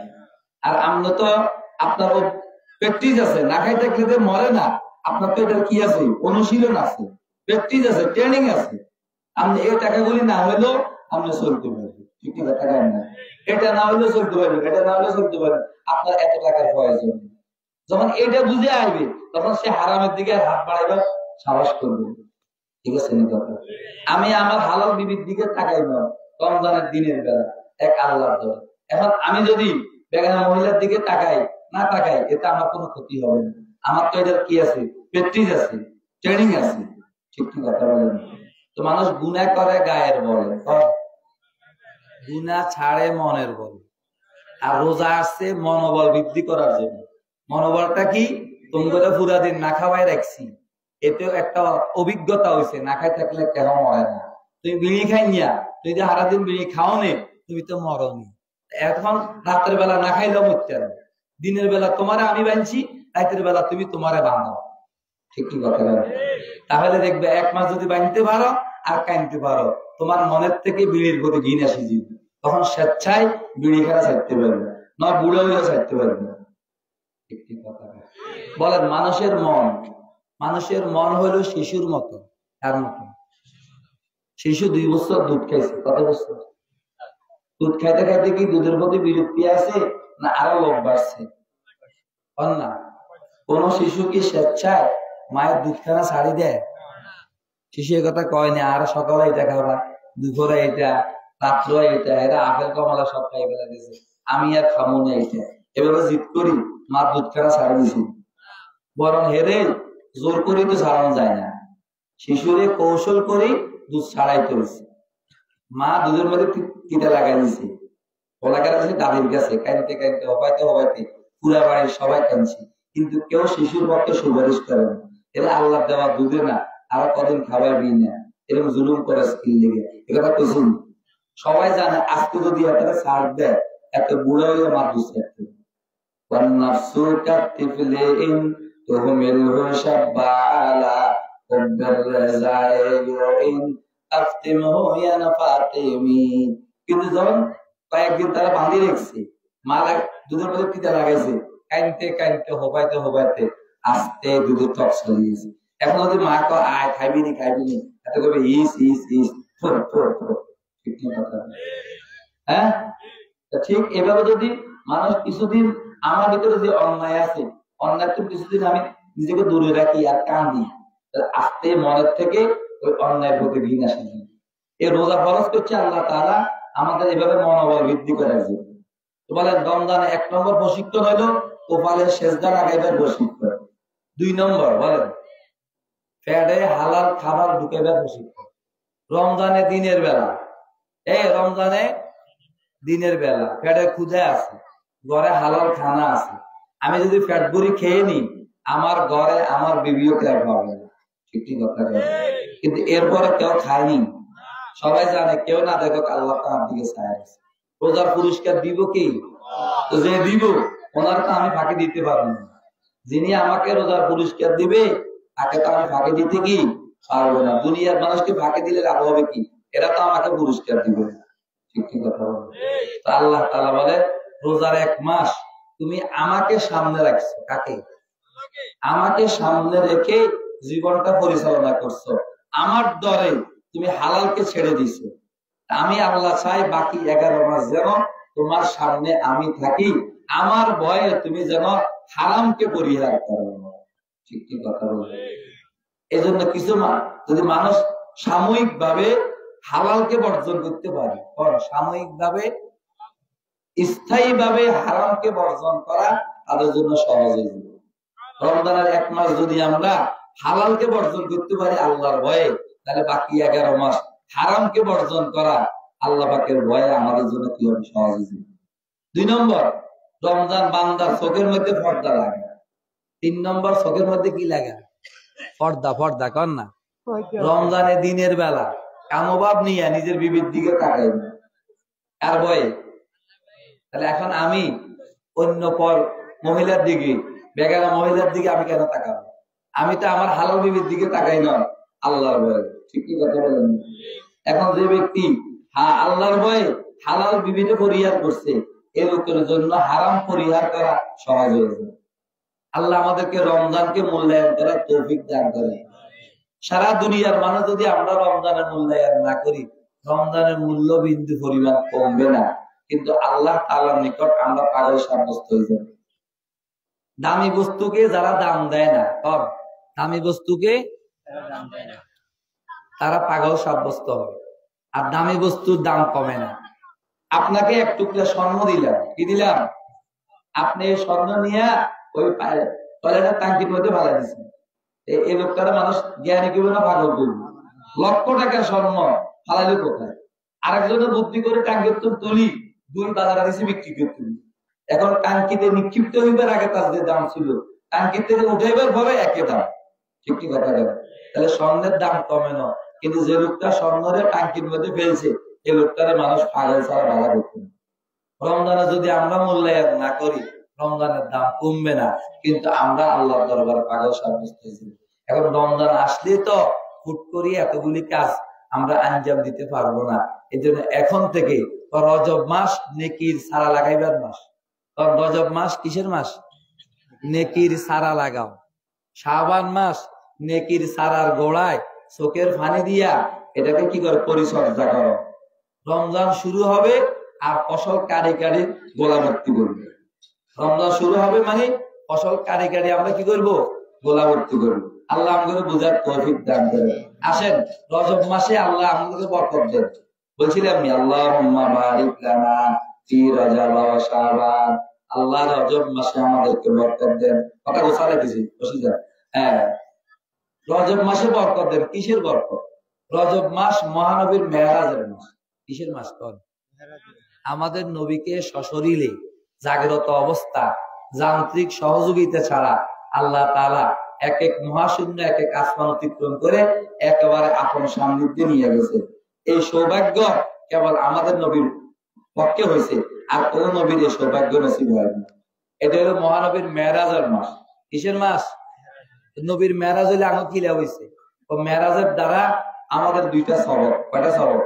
আর আমরা তো আপনার প্র্যাকটিস আছে, না খাই থাকলে যে মরে না, আপনার তো এটার কি আছে? অনুশীলন আছে, প্র্যাকটিস আছে, ট্রেনিং আছে। আপনি এই টাকাগুলি না হইলেও আপনি চলতে পারবেন। ঠিক কি কথা না? এটা না হইলেও চলতে পারবেন, এটা না হইলেও চলতে পারবেন। আপনার এত টাকার প্রয়োজন। যখন এটা বুঝে আসবে তখন সে হারামের দিকে হাত বাড়াইবার সাহস করবে। ঠিক আছে না কথা? আমি আমার হালাল বিবির দিকে তাকাই না রমজানের দিনের বেলা, এক আল্লাহর দর। এখন আমি যদি বেগানা মহিলার দিকে তাকাই না তাকাই, এতে আমার কোনো ক্ষতি হবে না। আমার তো এটার কি আছে? প্র্যাকটিস আছে, ট্রেনিং আছে। ঠিক কি কথা বলেন? তো মানুষ গুনাহ করে গায়ের বলে, গুনাহ ছাড়ে মনের বলে। আর রোজা আসছে মনোবল বৃদ্ধি করার জন্য। মনোবলটা কি? তোমরা পুরা দিন না খাওয়াই রাখছি, এতেও একটা অভিজ্ঞতা হয়েছে, না খাই থাকলে কেন মরে না। তুমি বিড়ি খাই নিয়া, তুমি যে সারাদিন বিড়ি খাও নে, তুমি তো মরনি। এখন রাতের বেলা না খাইলেও মরতে না, দিনের বেলা তোমারে আমি বানছি, রাতের বেলা তুমি তোমারে বানো। ঠিক কি কথা? তাহলে দেখবে 1 মাস যদি বানতে পারো আর কানতে পারো, তোমার মনের থেকে বিড়ির প্রতি ঘৃণা আসি যাবে, তখন স্বেচ্ছায় বিড়ি খেলা ছাড়তে পারবে না, বুড়ো হয়ে ছাড়তে পারবে না। ঠিক কি কথা? বলেন, মানুষের মন হলো শিশুর মতো। তার মতো শিশু 2 বছর দুধ খাইছে, কত বছর দুধ খাইতে খাইতে কি দুধের প্রতি বিরক্তি আছে না আরো লোভ বাড়ছে? না, কোন শিশু কি স্বেচ্ছায় মায়ের দুধখানা ছাড়ি দেয়? শিশু কথা কয় না, আর সকালে এটা খাওয়া, দুপুরে এটা, রাত্র এটা, এরা আপেল কমলা সব খাই ফেলা দিয়েছে, আমি আর খামো না এটা, এভাবে জিদ করি মার দুধখানা ছাড়ি দিছি। বরং হেরে জোর করি তো ছাড়ানো যায় না, শিশুরে কৌশল করি দুধ ছাড়াই করেছে। মা দুধের মধ্যে তিতা লাগাই দিছে, বলাকার আছে দাদির কাছে, কাঁদতে কাঁদতে হবাইতে পুরা বাড়ির সবাই কাঁদছে, কিন্তু কেউ শিশুর পক্ষে সুপারিশ করে না। এরা আল্লাহ দেওয়া দুধে না আরো কদিন খাবার দিই না, এরকম জুলুম করে স্কিল লেগে একথা কইছি। সবাই জানে আজকে যদি একটা ছাড় দেয় এত বুড়া হয়ে মার দিচ্ছে। কিন্তু যখন কয়েকদিন তারা বাঁধিয়ে রেখেছে, মা দুধের মধ্যে টিকা লাগাইছে, কাইনতে হবাইতে আস্তে দুধের টক চলিয়েছে। এখন যদি মা কয় আয় খাইবি নি এত করবে ইস ইস ইস। হ্যাঁ, ঠিক এভাবে যদি মানুষ কিছুদিন, আমার ভিতরে যে অন্যায় আছে, অন্যায় তো কিছুদিন আমি নিজেকে দূরে রাখি আর কাঁদি, আস্তে মনের থেকে ওই অন্যায়ের প্রতি ঘৃণা আসে। এই রোজা ফরজ করছে আল্লাহ তাআলা আমাদের এভাবে মনোবল বৃদ্ধি করার জন্য। তো বলেন, রমজানে 1 নম্বর প্রশিক্ষণ হলো কপালের সেজদা লাগাইবার প্রশিক্ষণ। 2 নম্বর বলেন পেটে হালাল খাবার ঢুকাইবার প্রশিক্ষণ। রমজানে দিনের বেলা, রমজানে দিনের বেলা পেটে ক্ষুধা আছে, ঘরে হালাল খানা আছে, আমি যদি পেট ভরি খেয়ে নি, আমার ঘরে আমার বিবিও কেউ পাবে না। ঠিক কথা? কিন্তু এরপরে কেউ খায়নি, সবাই জানে, কেউ না দেখো আল্লাহ তার দিকে চায় আছে। রোজার পুরস্কার দিব কি? তো যে দিব ওনার তো আমি ফাঁকি দিতে পারবো না। যিনি আমাকে রোজার পুরস্কার দিবে তাকে তো আমি ফাঁকি দিতে কি পারবো না। দুনিয়ার মানুষকে ফাঁকি দিলে লাভ হবে কি? এরা তো আমাকে পুরস্কার দিবে। ঠিক কি কথা বলে? তো আল্লাহ তাআলা বলে, রোজার 1 মাস তুমি আমাকে সামনে রাখছো। কাকে? আমাকে সামনে রেখে জীবনটা পরিচালনা করছো, আমার দরে তুমি হালালকে ছেড়ে দিছো। আমি আল্লাহ চাই বাকি 11 মাস যেন তোমার সামনে আমি থাকি, আমার ভয়ে তুমি যেন হারামকে পরিহার করো। ঠিক কি কথা বলে? এই জন্য কিছু যদি মানুষ সাময়িক ভাবে হালালকে বর্জন করতে পারে, সাময়িক ভাবে স্থায়ী ভাবে হারামকে বর্জন করা তাদের জন্য সহজ হয়ে যাবে। রমজানের 1 মাস যদি আমরা হালালকে বর্জন করতে পারি আল্লাহর ভয়ে, তাহলে বাকি 11 মাস হারামকে বর্জন করা আল্লাহ পাকের ভয়ে আমাদের জন্য কি হবে? সহজ হয়ে যাবে। 2 নম্বর, রমজান বান্দার চোখের মধ্যে পর্দা লাগে। 3 নম্বর, চোখের মধ্যে কি লাগে? পর্দা। পর্দা কর না। রমজানে দিনের বেলা কামভাব নিয়ে নিজের বিবির দিকে তাকাই না, আর ভয়ে। তাহলে এখন আমি অন্য পর মহিলার দিকে, বেগানা মহিলার দিকে আমি কেন তাকাবো? আমি তো আমার হালাল বিবির দিকে তাকাই না আল্লাহর ভয়ে। ঠিক কি কথা বলেন? এখন যে ব্যক্তি আল্লাহর ভয়ে হালাল বিবিকে পরিহার করছে, এ লোকের জন্য হারাম পরিহার করা সহজ হয়ে যাবে। আল্লাহ আমাদেরকে রমজানকে মূল্যায়ন করার তৌফিক দান করে। সারা দুনিয়ার মানুষ যদি আমরা রমজানের মূল্যায়ন না করি, রমজানের মূল্য বিন্দু পরিমাণ কমবে না, কিন্তু আল্লাহ তাআলার নিকট আমরা পাগল সাব্যস্ত হয়ে যাব। দামি বস্তুকে যারা দাম দেয় না, দামি বস্তুকে তারা পাগল সাব্যস্ত হবে, আর দামি বস্তুর দাম কমে না। আপনাকে 1 টুকরা স্বর্ণ দিলাম, কি দিলাম? আপনি স্বর্ণ নিয়ে ওই টয়লেটের ট্যাঙ্কির মধ্যে ফেলা দিচ্ছেন। এই লোকটার মানুষ জ্ঞানী করবে না পাগল করবে? লক্ষ টাকার স্বর্ণ ফালাইলে কোথায়? আরেকজনের বুদ্ধি করে ট্যাঙ্কির তুলি 2 বাজারে দিচ্ছে বিক্রি করতে। এখন ট্যাঙ্কিতে নিক্ষিপ্ত হইবার আগে তার যে দাম ছিল, ট্যাঙ্কি থেকে উঠাইবার পরে একই দাম। ঠিক কি কথা? তাহলে স্বর্ণের দাম কমে না, কিন্তু যে লোকটা স্বর্ণের ট্যাঙ্কির মধ্যে ফেলছে, এই লোকটারে মানুষ পাগল ছাড়া ভাড়া করতে। রমজানে যদি আমরা মূল্যায়ন না করি, রমজানের দাম কমবে না, কিন্তু আমরা আল্লাহর দরবারে পাগল সাব্যস্ত হয়েছি। এখন রমজান আসলে তো হুট করি এতগুলি কাজ আমরা আঞ্জাম দিতে পারবো না। এই জন্য এখন থেকে রজব মাস নেকির সারা লাগাইবার মাস। রজব মাস কিসের মাস? নেকির সারা লাগাও। শাবান মাস নেকির সারার গোড়ায় চোখের ফানি দিয়া এটাকে কি করে? পরিচর্যা করো। রমজান শুরু হবে আর ফসল কারি কারি গোলা ভর্তি করবে। রমজান শুরু হবে মানে ফসল কারি কারি আমরা কি করব? গোলা ভর্তি করবো। আল্লাহ আমাদের বোঝার তৌফিক দান করে। আসেন রজব মাসে আল্লাহ আমাদেরকে বরকত দেন। বলছিলাম নি আল্লাহুম্মা বারিক লানা ফি রজব ওয়া শাবান। আল্লাহ রজব মাসে আমাদেরকে বরকত দেন। কথা গোছালে দিছি, বসে যান। হ্যাঁ, রজব মাসে বরকত দেন। কিসের বরকত? রজব মাস মহানবীর মেরাজের মাস। কিসের মাস? আমাদের নবীকে সশরীরে জাগ্রত অবস্থা, যান্ত্রিক সহযোগিতা ছাড়া আল্লাহ তাআলা এক এক মহাশূন্য, এক এক আসমান অতিক্রম করে একেবারে আপন সান্নিধ্যে নিয়ে গেছে। এই সৌভাগ্য কেবল আমাদের নবীর পক্ষে হয়েছে, আর কোন নবীর এই সৌভাগ্য নসিব হয়নি। এটা হলো মহানবীর মেরাজের মাস। কিসের মাস? নবীর মেরাজ হইলে আমার কি লাভ হয়েছে? ও মেরাজের দ্বারা আমাদের 2টা সবক। কয়টা সবক?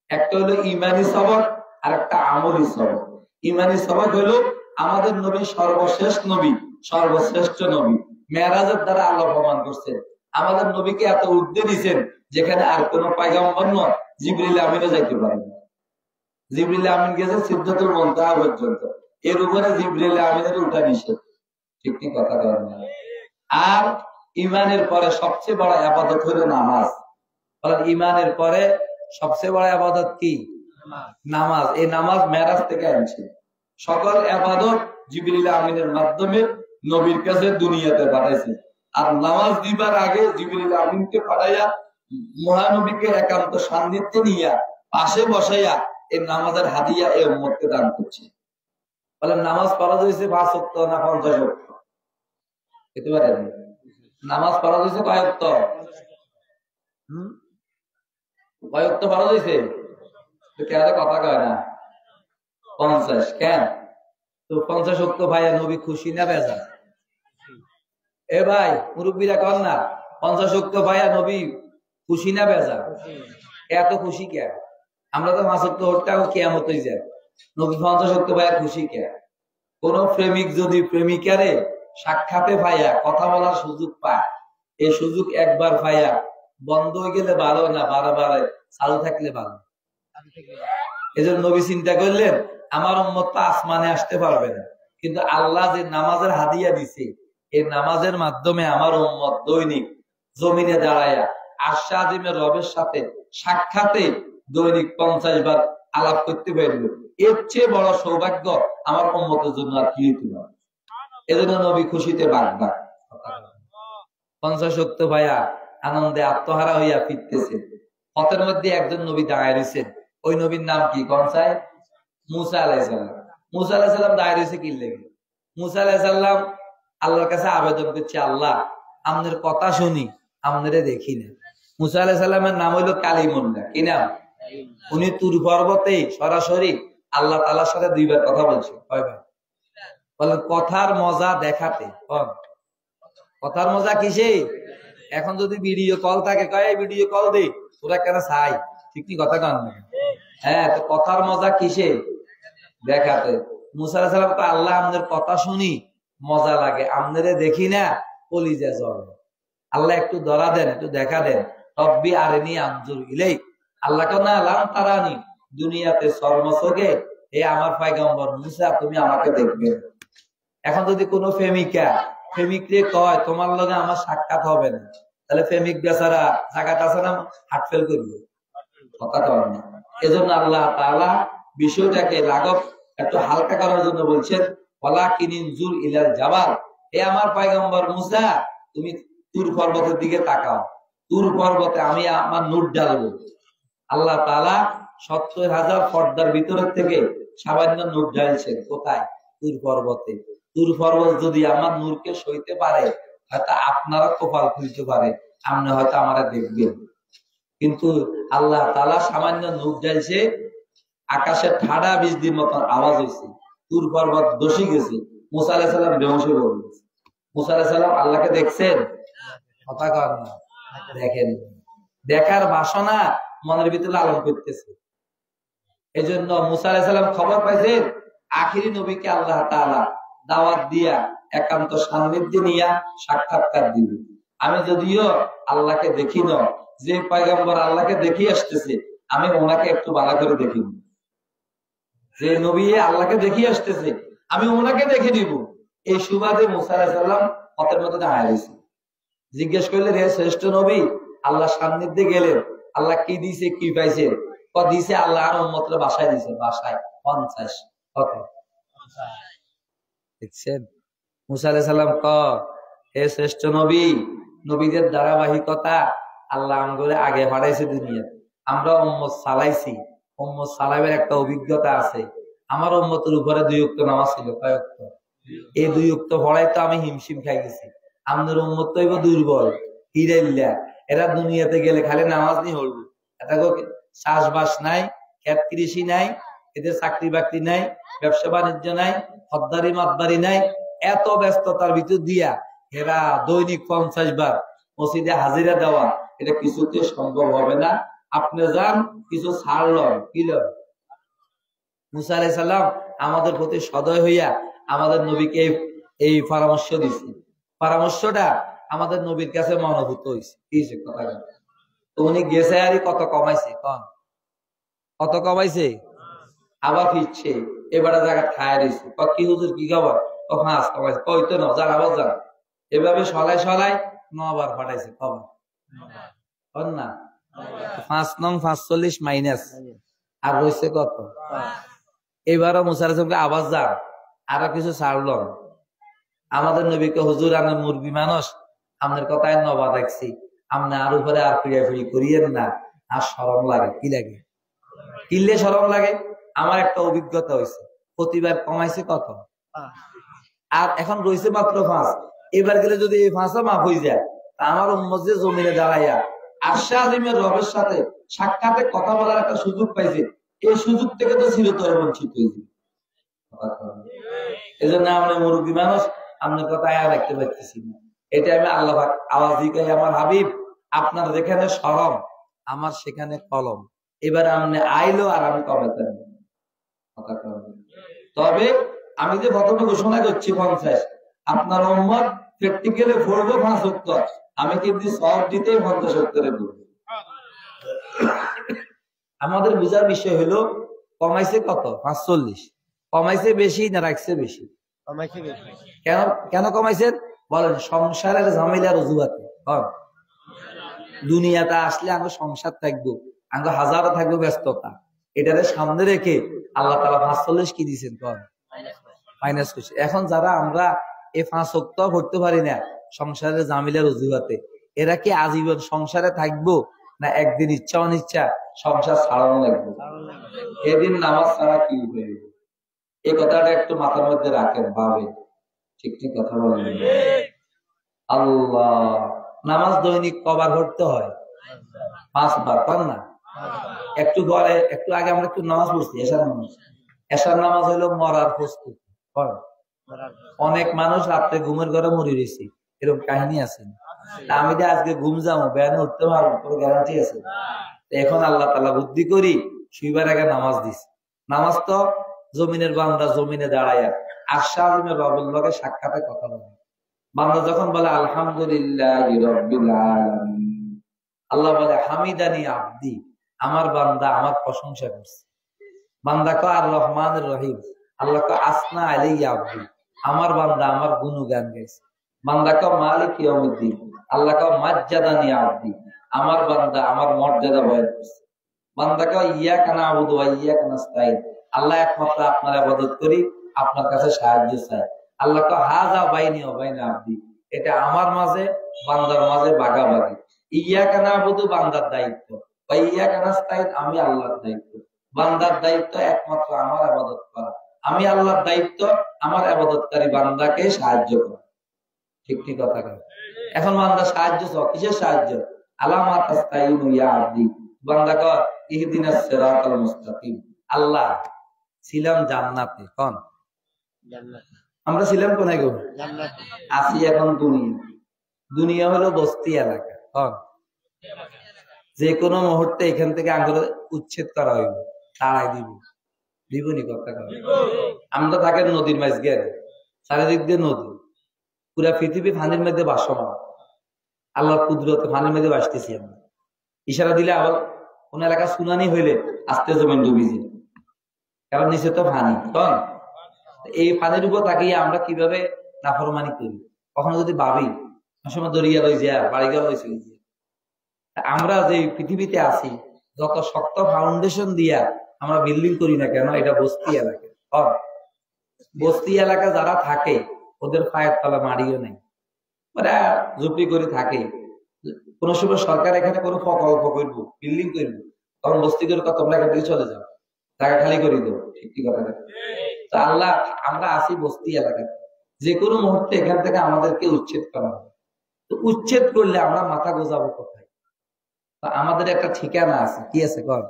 একটা হলো ইমানি সবক, আর একটা আমলি সবক। ইমানি সবক হলো আমাদের নবী সর্বশেষ নবী, সর্বশ্রেষ্ঠ নবী। মেরাজের দ্বারা আল্লাহ প্রমাণ করছেন আমাদের নবীকে এত ঊর্ধ্বে দিয়েছেন যেখানে আর কোন পয়গম্বর নয়, জিবরিল আমিনও যাইতে পারে না। জিবরিল আমিন গেছে সিদরাতুল মুনতাহা পর্যন্ত, এর উপরে জিবরিল আমিনের উঠা নিষেধ। ঠিক কি কথা বলেন? আর ইমানের পরে সবচেয়ে বড় ইবাদত হলো নামাজ। ইমানের পরে সবচেয়ে বড় ইবাদত কি? নামাজ। এই নামাজ মেরাজ থেকে আনছে। সকল ইবাদত জিবরিল আমিনের মাধ্যমে নবীর কাছে দুনিয়াতে পাঠাইছে। আর নামাজ দিবার আগে জিবরিল আমিনকে পাঠাইয়া মহানবীকে একান্ত সান্নিধ্যে নিয়ে পাশে বসাইয়া এই নামাজের হাদিয়া এই উম্মতকে দান করছে। বলে নামাজ পড়া হয়েছে 5 ওয়াক্ত না 50 ওয়াক্ত? খেতে পারেন? নামাজ পড়া হয়েছে কয় ওয়াক্ত? কয় ওয়াক্ত পড়া হয়েছে? কেন কথা কয় না? 50। কেন? তো 50 ওয়াক্ত ভাইয়া নবী খুশি না বেজার? এ ভাই মুরব্বীরা কর না, 50 ওয়াক্ত ভাইয়া নবী খুশি না বেজার? এত খুশি কে? আমরা তো 5 ওয়াক্ত ওটাও কিয়ামত হয়ে যায়, নবী 50 ওয়াক্ত ভাইয়া খুশি কে? কোন প্রেমিক যদি প্রেমিকারে সাক্ষাতে ভাইয়া কথা বলার সুযোগ পায়, এই সুযোগ একবার ভাইয়া বন্ধ হয়ে গেলে ভালো না, বারে চালু থাকলে ভালো। এজন্য নবী চিন্তা করলেন আমার উম্মত তো আসমানে আসতে পারবে না, কিন্তু আল্লাহ যে নামাজের হাদিয়া দিছে এই নামাজের মাধ্যমে আমার উম্মত দৈনিক জমিনে দাঁড়ায়া আরশে আজিমের রবের সাথে সাক্ষাতে দৈনিক 50 বার আলাপ করতে পারবে, এর চেয়ে বড় সৌভাগ্য আমার উম্মতের জন্য আর কি হইতে পারে। এজন্য নবী খুশিতে বাগবাগ। 50 শক্ত ভাইয়া আনন্দে আত্মহারা হইয়া ফিরতেছে। পথের মধ্যে একজন নবী দাঁড়ায় রয়েছেন। ওই নবীর নাম কি? কনসাই? মুসা আলাইহিস সালাম। মুসা আলাইহিস সালাম দাঁড়ায় রয়েছে কি লেগে? মুসা আলাইহিস সালাম আল্লাহর কাছে আবেদন করছে, আল্লাহ আমাদের কথা শুনি, আমাদের দেখি না। মুসা আলাইহিস সালামের নাম হইলো কালিমুল্লাহ। কি নাম? উনি তুর পর্বতে সরাসরি আল্লাহ তাআলার সাথে 2 বার কথা বলছে। কয়বার? বলেন কথার মজা দেখাতে। কথার মজা কিসে? এখন যদি ভিডিও কল থাকে, কয় ভিডিও কল দে, ওরা কেন চাই? ঠিক কি কথা কন? হ্যাঁ, তো কথার মজা কিসে? দেখাতে। মুসা আলাইহিস সালাম তো আল্লাহ আমাদের কথা শুনি মজা লাগে, আমাদের দেখি না কলিজা জ্বলে। আল্লাহ একটু ধরা দেন, একটু দেখা দেন। রব্বি আরিনি আনজুর ইলাইক। আল্লাহ কেন লাম তারানি, দুনিয়াতে চর্মচোখে হে আমার পয়গম্বর মুসা তুমি আমাকে দেখবে। এখন যদি কোনো প্রেমিকরে কয় তোমার লগে আমার সাক্ষাৎ হবে না, তাহলে প্রেমিক বেচারা জায়গাটা আছে না, হার্ট ফেল করবে, কথা কয় না। এজন্য আল্লাহ তাআলা বিষয়টাকে লাঘব একটু হালকা করার জন্য বলছেন, ওয়ালাকিন ইনজুর ইলাল জাবাল, হে আমার পয়গম্বর মুসা তুমি তুর পর্বতের দিকে তাকাও, তুর পর্বতে আমি আমার নূর ঢালবো। আল্লাহ তাআলা 70,000 পর্দার ভিতরের থেকে সামান্য নূর ঢালছেন। কোথায়? তুর পর্বতে। তুর পর্বত যদি আমার নূরকে সইতে পারে, হয়তো আপনারা কপাল খুলতে পারে, আপনি হয়তো আমারা দেখবেন। কিন্তু আল্লাহ তাআলা সামান্য নূর ঢালছে, আকাশে ঠাডা বিজলির মতন আওয়াজ হয়েছে, তুর পর্বত দোষী গেছে, মুসা আলাইহিস সালাম বেহুশ হয়ে গেছে। মুসা আলাইহিস সালাম আল্লাহকে দেখছেন? কথা কন না, দেখেন। দেখার বাসনা মনের ভিতরে লালন করতেছে। এজন্য মুসা আলাইহিস সালাম খবর পাইছেন আখিরি নবীকে আল্লাহ তাআলা দাওয়াত দিয়া একান্ত সান্নিধ্যে নিয়া সাক্ষাৎকার দিবে। আমি যদিও আল্লাহকে দেখি না, যে পয়গম্বর আল্লাহকে দেখি আসতেছে আমি ওনাকে একটু ভালো করে দেখি। যে নবী আল্লাহকে দেখি আসতেছে আমি ওনাকে দেখে নিব। এই সুবাদে মুসা আলাইহিস সালাম পথের মধ্যে দাঁড়ায় রয়েছে। জিজ্ঞেস করলেন, হে শ্রেষ্ঠ নবী, আল্লাহ সান্নিধ্যে গেলেন, আল্লাহ কি দিছে, কি পাইছে? দিছে আল্লাহ আর উম্মতের বাসায় দিছে, বাসায় 50। কত? দেখছেন? মুসা আলাইহিস সালাম হে শ্রেষ্ঠ নবী, নবীদের ধারাবাহিকতা আল্লাহ আমাদের আগে বাড়াইছে দুনিয়া, আমরা উম্মত চালাইছি, উম্মত চালাইবার একটা অভিজ্ঞতা আছে। আমার উম্মতের উপরে 2 ওয়াক্ত নামাজ ছিল। কয় ওয়াক্ত? এই 2 ওয়াক্ত পড়াই তো আমি হিমশিম খাই গেছি। আমাদের উম্মত তো এবার দুর্বল, হিরাইল্লা, এরা দুনিয়াতে গেলে খালি নামাজ নিয়ে হলবো। এটা চাষবাস নাই, ক্ষেত কৃষি নাই, এদের চাকরি বাকরি নাই, ব্যবসা বাণিজ্য নাই, হদ্দারি মাতবারি নাই। এত ব্যস্ততার ভিতর দিয়া এরা দৈনিক 50 বার মসজিদে হাজিরা দেওয়া, এটা কিছুতে সম্ভব হবে না। আপনি যান, কিছু ছাড় লন, কি লন? মুসা আলাইহিস সালাম আমাদের প্রতি সদয় হইয়া আমাদের নবীকে এই পরামর্শ দিচ্ছে। পরামর্শটা আমাদের নবীর কাছে মনোভূত হয়েছে। কি কথা? তো উনি গেছে আর কত কমাইছে? কত কমাইছে? আবার ফিরছে, এবারে জায়গা খায় রয়েছে। কি হুজুর কি খবর? মাছ কমাইছে। কইতো না, যান আবার যান। এভাবে সলাই 9 বার ফাটাইছে। খবর না 5 নং 45 মাইনাস আর রয়েছে কত? এবারও মুসা আলাইহিস সালামকে আবার যান, আরো কিছু ছাড়ল। আমাদের নবীকে, হুজুর আমি মুরগি মানুষ, আপনার কথায় 9 বার দেখছি, আপনি আর উপরে আর ফিরি করিয়েন না, আর শরম লাগে। কি লাগে? কিনলে শরম লাগে। আমার একটা অভিজ্ঞতা হয়েছে, প্রতিবার কমাইছে কত, আর এখন রয়েছে মাত্র 5। এবার গেলে যদি এই 5ও মাফ হয়ে যায়, আমার উম্মত যে জমিনে দাঁড়াইয়া আরশে আজিমের রবের সাথে সাক্ষাতে কথা বলার একটা সুযোগ পাইছে, এই সুযোগ থেকে তো চিরতরে বঞ্চিত হয়েছে। এই জন্য আমরা মুরব্বী মানুষ, আপনার কথা আর রাখতে পারতেছি না। এটা আমি আল্লাহ আওয়াজ দিকে, আমার হাবিব আপনার যেখানে শরম, আমার সেখানে কলম। এবার আপনি আইলো আর আমি কমাতে। তবে আমি যে প্রথমে ঘোষণা করছি 50, আপনার উম্মত প্র্যাকটিক্যালি পড়বো 5 ওয়াক্ত, আমি কিন্তু সব দিতেই 50 ওয়াক্তরে পড়বো। আমাদের বুঝার বিষয় হলো কমাইছে কত? 45। কমাইছে বেশি না রাখছে বেশি? কেন কমাইছেন বলেন? সংসারের ঝামেলার অজুহাতে। দুনিয়াতে আসলে আমরা সংসার থাকবো, আমরা হাজারো থাকবো ব্যস্ততা, এটারে সামনে রেখে আল্লাহ তাআলা 45 কি দিয়েছেন কর মাইনাস করছে। এখন যারা আমরা এই 5 ওয়াক্ত পড়তে পারি না সংসারের জামিলার অজুহাতে, এরা কি আজীবন সংসারে থাকবো না একদিন ইচ্ছা অনিচ্ছা সংসার ছাড়ানো লাগবে? এদিন নামাজ ছাড়া কি হবে? এই কথাটা একটু মাথার মধ্যে রাখেন, ভাবে ঠিক ঠিক কথা বলেন। আল্লাহ, নামাজ দৈনিক কবার পড়তে হয়? 5 বার, পার না? একটু পরে একটু আগে আমরা একটু নামাজ পড়ছি, এশার নামাজ। এশার নামাজ হলো মরার প্রস্তুতি। অনেক মানুষ রাত্রে ঘুমের ঘরে মরে রয়েছে, এরকম কাহিনী আছে। আমি যে আজকে ঘুম যাবো, বেয়ানে উঠতে পারবো, কোনো গ্যারান্টি আছে? এখন আল্লাহ তাআলা বুদ্ধি করি শুইবার আগে নামাজ দিছে। নামাজ তো জমিনের বান্দা জমিনে দাঁড়ায় আশা আজমের রবের লগে সাক্ষাতে কথা বলে। বান্দা যখন বলে আলহামদুলিল্লাহি রাব্বিল আলামিন, আল্লাহ বলে হামিদানি আব্দি, আমার বান্দা আমার প্রশংসা করছে। বান্দা কয় আর রহমানুর রহিম, আল্লাহ কয় আসনা আলাইয়া আব্দি, আমার বান্দা আমার গুণগান গাইছে। বান্দা কয় মালিক ইয়াউমিদ্দিন, আল্লাহ কয় মাজ্জাদানি আব্দি, আমার বান্দা আমার মর্যাদা বয়ান করছে। বান্দা কয় ইয়াকা না'বুদু ওয়া ইয়াকা নাস্তাইন, আল্লাহ একমাত্র আপনার ইবাদত করি, আপনার কাছে সাহায্য চাই। আল্লাহ কয় হাযা বাইনি ওয়া বাইনা আব্দি, এটা আমার মাঝে বান্দার মাঝে ভাগাভাগি। ইয়াকা না'বুদু বান্দার দায়িত্ব, ওয়া ইয়াকা নাস্তাইন আমি আল্লাহর দায়িত্ব। বান্দার দায়িত্ব একমাত্র আমার ইবাদত করা, আমি আল্লাহর দায়িত্ব আমার ইবাদতকারী বান্দাকে সাহায্য করা। ঠিক ঠিক কথা কয়। এখন বান্দা সাহায্য চাও, কিসের সাহায্য? আলামা তাস্তাইনু ইয়া আব্দি, বান্দা কয় ইহদিনাস সিরাতাল মুস্তাকিম, আল্লাহ ছিলাম জান্নাতে, কোন জান্নাতে? আমরা ছিলাম কোথায় গো? জান্নাতে। আসি এখন দুনিয়া। দুনিয়া হলো বস্তি এলাকা, কোন? যে কোনো মুহূর্তে এখান থেকে আঙ্গুল উচ্ছেদ করা হইব, তাড়াই দিব, দিবনি কথা কয়। আমরা থাকেন নদীর মাঝ গেলে, চারিদিক দিয়ে নদী, পুরা পৃথিবী পানির মধ্যে ভাসমান। আল্লাহর কুদরতে পানির মধ্যে ভাসতেছি আমরা। ইশারা দিলে আবার কোন এলাকা সুনানি হইলে আস্তে জমিন ডুবি যায়, কারণ নিচে তো পানি। তখন এই পানির উপর তাকিয়ে আমরা কিভাবে নাফরমানি করি। কখনো যদি ভাবি সময় দরিয়া লই যায়, বাড়িঘর লইছে, আমরা যে পৃথিবীতে আছি যত শক্ত ফাউন্ডেশন দিয়া আমরা বিল্ডিং করি না কেন, এটা বস্তি এলাকা। বস্তি এলাকা যারা থাকে ওদের পায়ের তলা মাড়িও নেই, ওরা ঝুপড়ি করে থাকে। কোন সময় সরকার এখানে কোনো প্রকল্প করবো, বিল্ডিং করবো, তখন বস্তি করে তোমরা এখান থেকে চলে যাও, জায়গা খালি করে দেবো। ঠিক কথা। তো আল্লাহ, আমরা আছি বস্তি এলাকাতে, যে কোনো মুহূর্তে এখান থেকে আমাদেরকে উচ্ছেদ করা হবে। তো উচ্ছেদ করলে আমরা মাথা গোজাবো কোথায়? আমাদের একটা ঠিকানা আছে, কি আছে কন?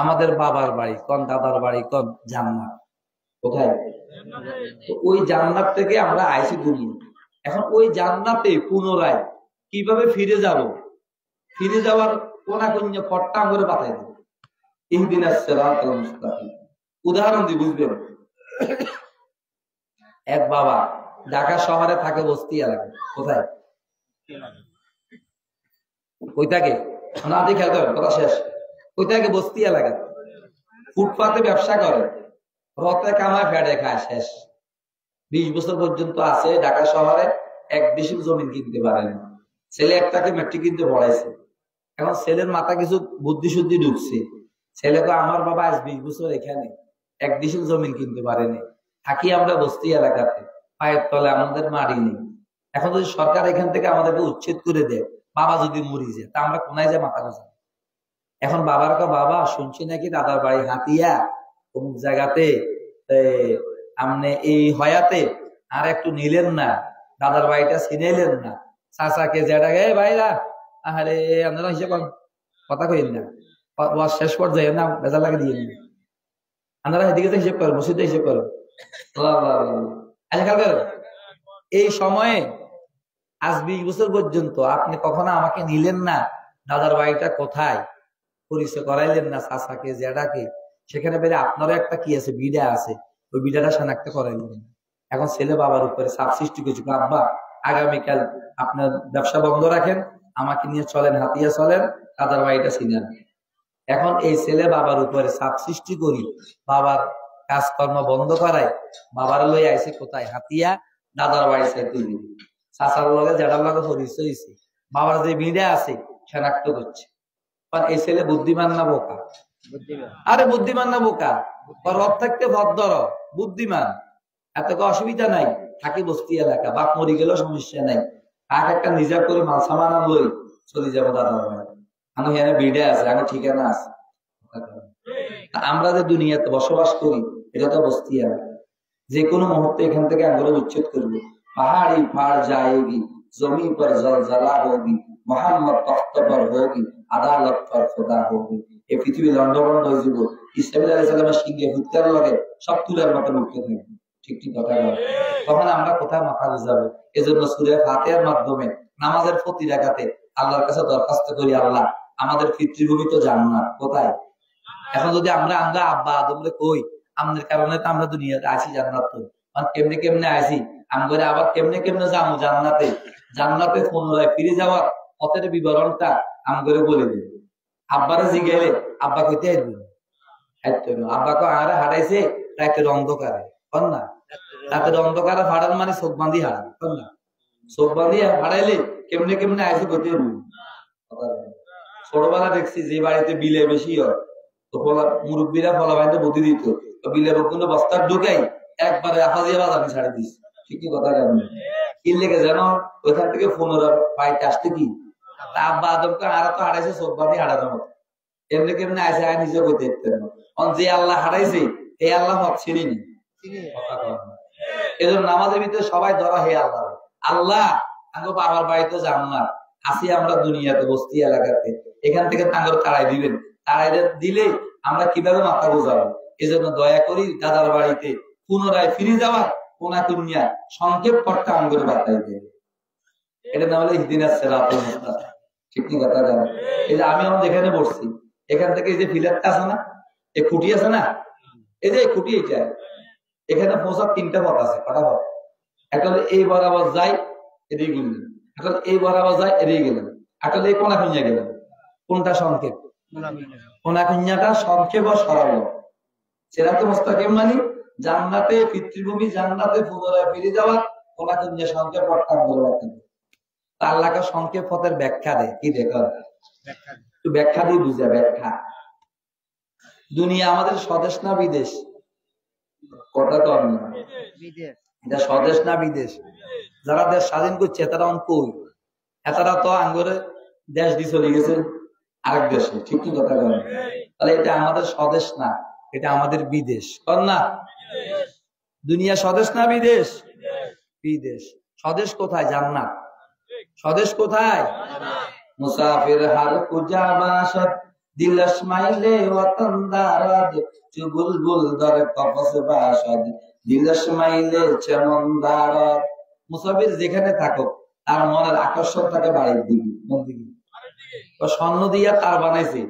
আমাদের বাবার বাড়ি কন, দাদার বাড়ি কন, জান্নাত। কোথায়? ওই জান্নাত থেকে আমরা আইছি দুনিয়া। এখন ওই জান্নাতে পুনরায় কিভাবে ফিরে যাব? ফিরে যাওয়ার কোনা কন্যা ফট্টা করে বাতাই দেব। ইহদিনাস সিরাতাল মুস্তাকিম। উদাহরণ দিই, বুঝবেন। এক বাবা ঢাকা শহরে থাকে বস্তি এলাকায়। কোথায়? কই থাকে? না দিয়ে খেয়াল করেন, কথা শেষ। কই থাকে? বস্তি এলাকা। ফুটপাতে ব্যবসা করে, রতে কামায় ফেড়ে খায়, শেষ। 20 বছর পর্যন্ত আছে ঢাকা শহরে, এক ডিসিম জমিন কিনতে পারেন। ছেলে একটাকে মেট্রিক কিনতে পড়াইছে। এখন ছেলের মাথা কিছু বুদ্ধি শুদ্ধি ঢুকছে। ছেলে তো আমার বাবা আজ 20 বছর এখানে, এক ডিসিম জমিন কিনতে পারেনি। থাকি আমরা বস্তি এলাকাতে, পায়ের তলে আমাদের মারি নেই। এখন যদি সরকার এখান থেকে আমাদেরকে উচ্ছেদ করে দেয়, বাবা যদি মরি যায়, তা আমরা কোনায় যায় মাথা গোজা? এখন বাবার কা বাবা শুনছি নাকি দাদার বাড়ি হাতিয়া অমুক জায়গাতে, আপনি এই হয়াতে আর একটু নিলেন না, দাদার বাড়িটা চিনাইলেন না, চাচাকে যেটাকে ভাইরা আরে আপনারা হিসেব কথা কইন না, শেষ পর্যায়ে না বেজা লাগে দিয়ে আপনারা এদিকে তো হিসেব করেন, মসজিদে হিসেব করেন। এই সময়ে আজ 20 বছর পর্যন্ত আপনি কখনো আমাকে নিলেন না, দাদার বাড়িটা কোথায় পরিচয় করাইলেন না, চাচাকে জেডাকে। সেখানে বেরে আপনারও একটা কি আছে, বিড়া আছে, ওই বিড়াটা শনাক্ত করাইলেন। এখন ছেলে বাবার উপরে চাপ সৃষ্টি করছে, আব্বা আগামীকাল আপনার ব্যবসা বন্ধ রাখেন, আমাকে নিয়ে চলেন, হাতিয়া চলেন, দাদার বাড়িটা চিনেন। এখন এই ছেলে বাবার উপরে চাপ সৃষ্টি করি, বাবার কাজকর্ম বন্ধ করায়, বাবার লই আইসে কোথায়? হাতিয়া, দাদার বাড়ি চাইতে চাচার লগে জেডার লগে পরিচয় হয়েছে, বাবার যে বিড়ে আছে শনাক্ত করছে, এই ছেলে বুদ্ধিমান না বোকা? আরে বুদ্ধিমান না বোকা? রথ থাকতে ভদ্র বুদ্ধিমান, এত অসুবিধা নাই, থাকি বস্তি এলাকা, বাপ মরি গেলেও সমস্যা নাই, আর একটা নিজা করে মাল সামান লই চলে যাবো দাদা ভাই, আমি এখানে বিড়ে আছে, আমি ঠিকানা আছে। আমরা যে দুনিয়াতে বসবাস করি এটা তো বস্তি এলাকা, যে কোনো মুহূর্তে এখান থেকে আমরা উচ্ছেদ করবো। পাহাড়ি পাহাড় যায়গি, জমি পর জলজলা হোগি, মোহাম্মদ তখ্ত পর হোগি, আদালত পর খোদা হোগি। এই পৃথিবী লন্ডভন্ড হয়ে যাব, ইসলাম আলাইহিস সালামের সিংহে হুত্তার লগে সব তুলার মতো উঠতে থাকবে। ঠিক ঠিক কথা বলে, তখন আমরা কোথায় মাথা বুঝাবো? এজন্য সূরা ফাতিহার মাধ্যমে নামাজের প্রতি রাকাতে আল্লাহর কাছে দরখাস্ত করি, আল্লাহ আমাদের পিতৃভূমি তো জান্নাত, কোথায়? এখন যদি আমরা আব্বা আদমরে কই আমাদের কারণে তো আমরা দুনিয়াতে আসি জান্নাত, তো কেমনে কেমনে আসি আমরা, আবার কেমনে কেমনে যাবো জান্নাতে? জান্নাতে পুনরায় ফিরে যাওয়ার পথের বিবরণটা আমগরে বলে দিই। আব্বারে জিগাইলে আব্বা কইতে আসবেন, আব্বাকে আরে হারাইছে রাতের অন্ধকারে, কর না? রাতের অন্ধকারে হারান মানে চোখ বাঁধি হারান, কর না? চোখ বাঁধি হারাইলে কেমনে কেমনে আইসে কইতে আসবেন। ছোটবেলা দেখছি যে বাড়িতে বিলে বেশি হয় তো মুরব্বীরা ফলা বাইতে বুদ্ধি দিত, বিলে বকুন্ড বস্তার ঢুকাই একবারে হাজিয়া বাজানি ছাড়ে দিস। ঠিকই কথা কেন কি লেগে যেন ওইখান থেকে পুনরা বাড়িতে আসতে কি আব্বা আদমকে আরো তো হারাইছে চোখ বাঁধি হারানোর মতো, এমনি কেমনি আসে আয় নিজে কইতে যে আল্লাহ হারাইছে এই আল্লাহ হক ছিলেনি। এই জন্য নামাজের ভিতরে সবাই ধরা হে আল্লাহ, আল্লাহ আঙ্গো বাবার বাড়িতে জান্নাত, আসি আমরা দুনিয়াতে বস্তি এলাকাতে, এখান থেকে তাঙ্গর তাড়াই দিবেন, তাড়াই দিলে আমরা কিভাবে মাথা বোঝাবো? এই জন্য দয়া করি দাদার বাড়িতে পুনরায় ফিরে যাওয়ার কোনা কুনিয়া সংক্ষেপ করতে আঙ্গুরে বাতাই দেবে, এটা না হলে ইহদিনাস সিরাতাল মুস্তাকিম। ঠিক কি কথা জানো? এই যে আমি আমার যেখানে বসছি এখান থেকে এই যে ফিলারটা আছে না, এই খুঁটি আছে না, এই যে খুঁটি, এটা এখানে পৌঁছার তিনটা পথ আছে, কটা পথ? একটা এই বরাবর যাই এদিকে গুনলেন, একটা এই বরাবর যায় এদিকে গেলেন, একটা এই কোনা কুনিয়া গেলেন। কোনটা সংক্ষেপ? কোনা কুনিয়াটা সংক্ষেপ ও সরল। সিরাতাল মুস্তাকিম মানে জান্নাতে পিতৃভূমি, জান্নাতে পুনরায় ফিরে যাওয়া, কোনা কুনিয়া সংক্ষেপ পথটা বলে রাখেন। আল্লাহকে সংক্ষেপ পথের ব্যাখ্যা দেয়, কি দেখো একটু ব্যাখ্যা দিয়ে বুঝা, ব্যাখ্যা। দুনিয়া আমাদের স্বদেশ না বিদেশ? কথা তো এটা স্বদেশ না বিদেশ? যারা দেশ স্বাধীন করছে তারা কই? এতারা তো আঙ্গরে দেশ দিয়ে চলে গেছে আরেক দেশে। ঠিক কি কথা বলেন? তাহলে এটা আমাদের স্বদেশ না, এটা আমাদের বিদেশ, কর না? দুনিয়া স্বদেশ না বিদেশ? বিদেশ। স্বদেশ কোথায়? জান্নাত। স্বদেশ কোথায়? মুসাফির হার কুজা বাসত দিলস মাইলে ওয়াতন দারাদ, চুবুলবুল দরে কফস বাসদ দিলস মাইলে চমন দারাদ। মুসাফির যেখানে থাকুক তার মনের আকর্ষণ থাকে বাড়ির দিকে, কোন দিকে? স্বর্ণ দিয়ে তার বানাইছে,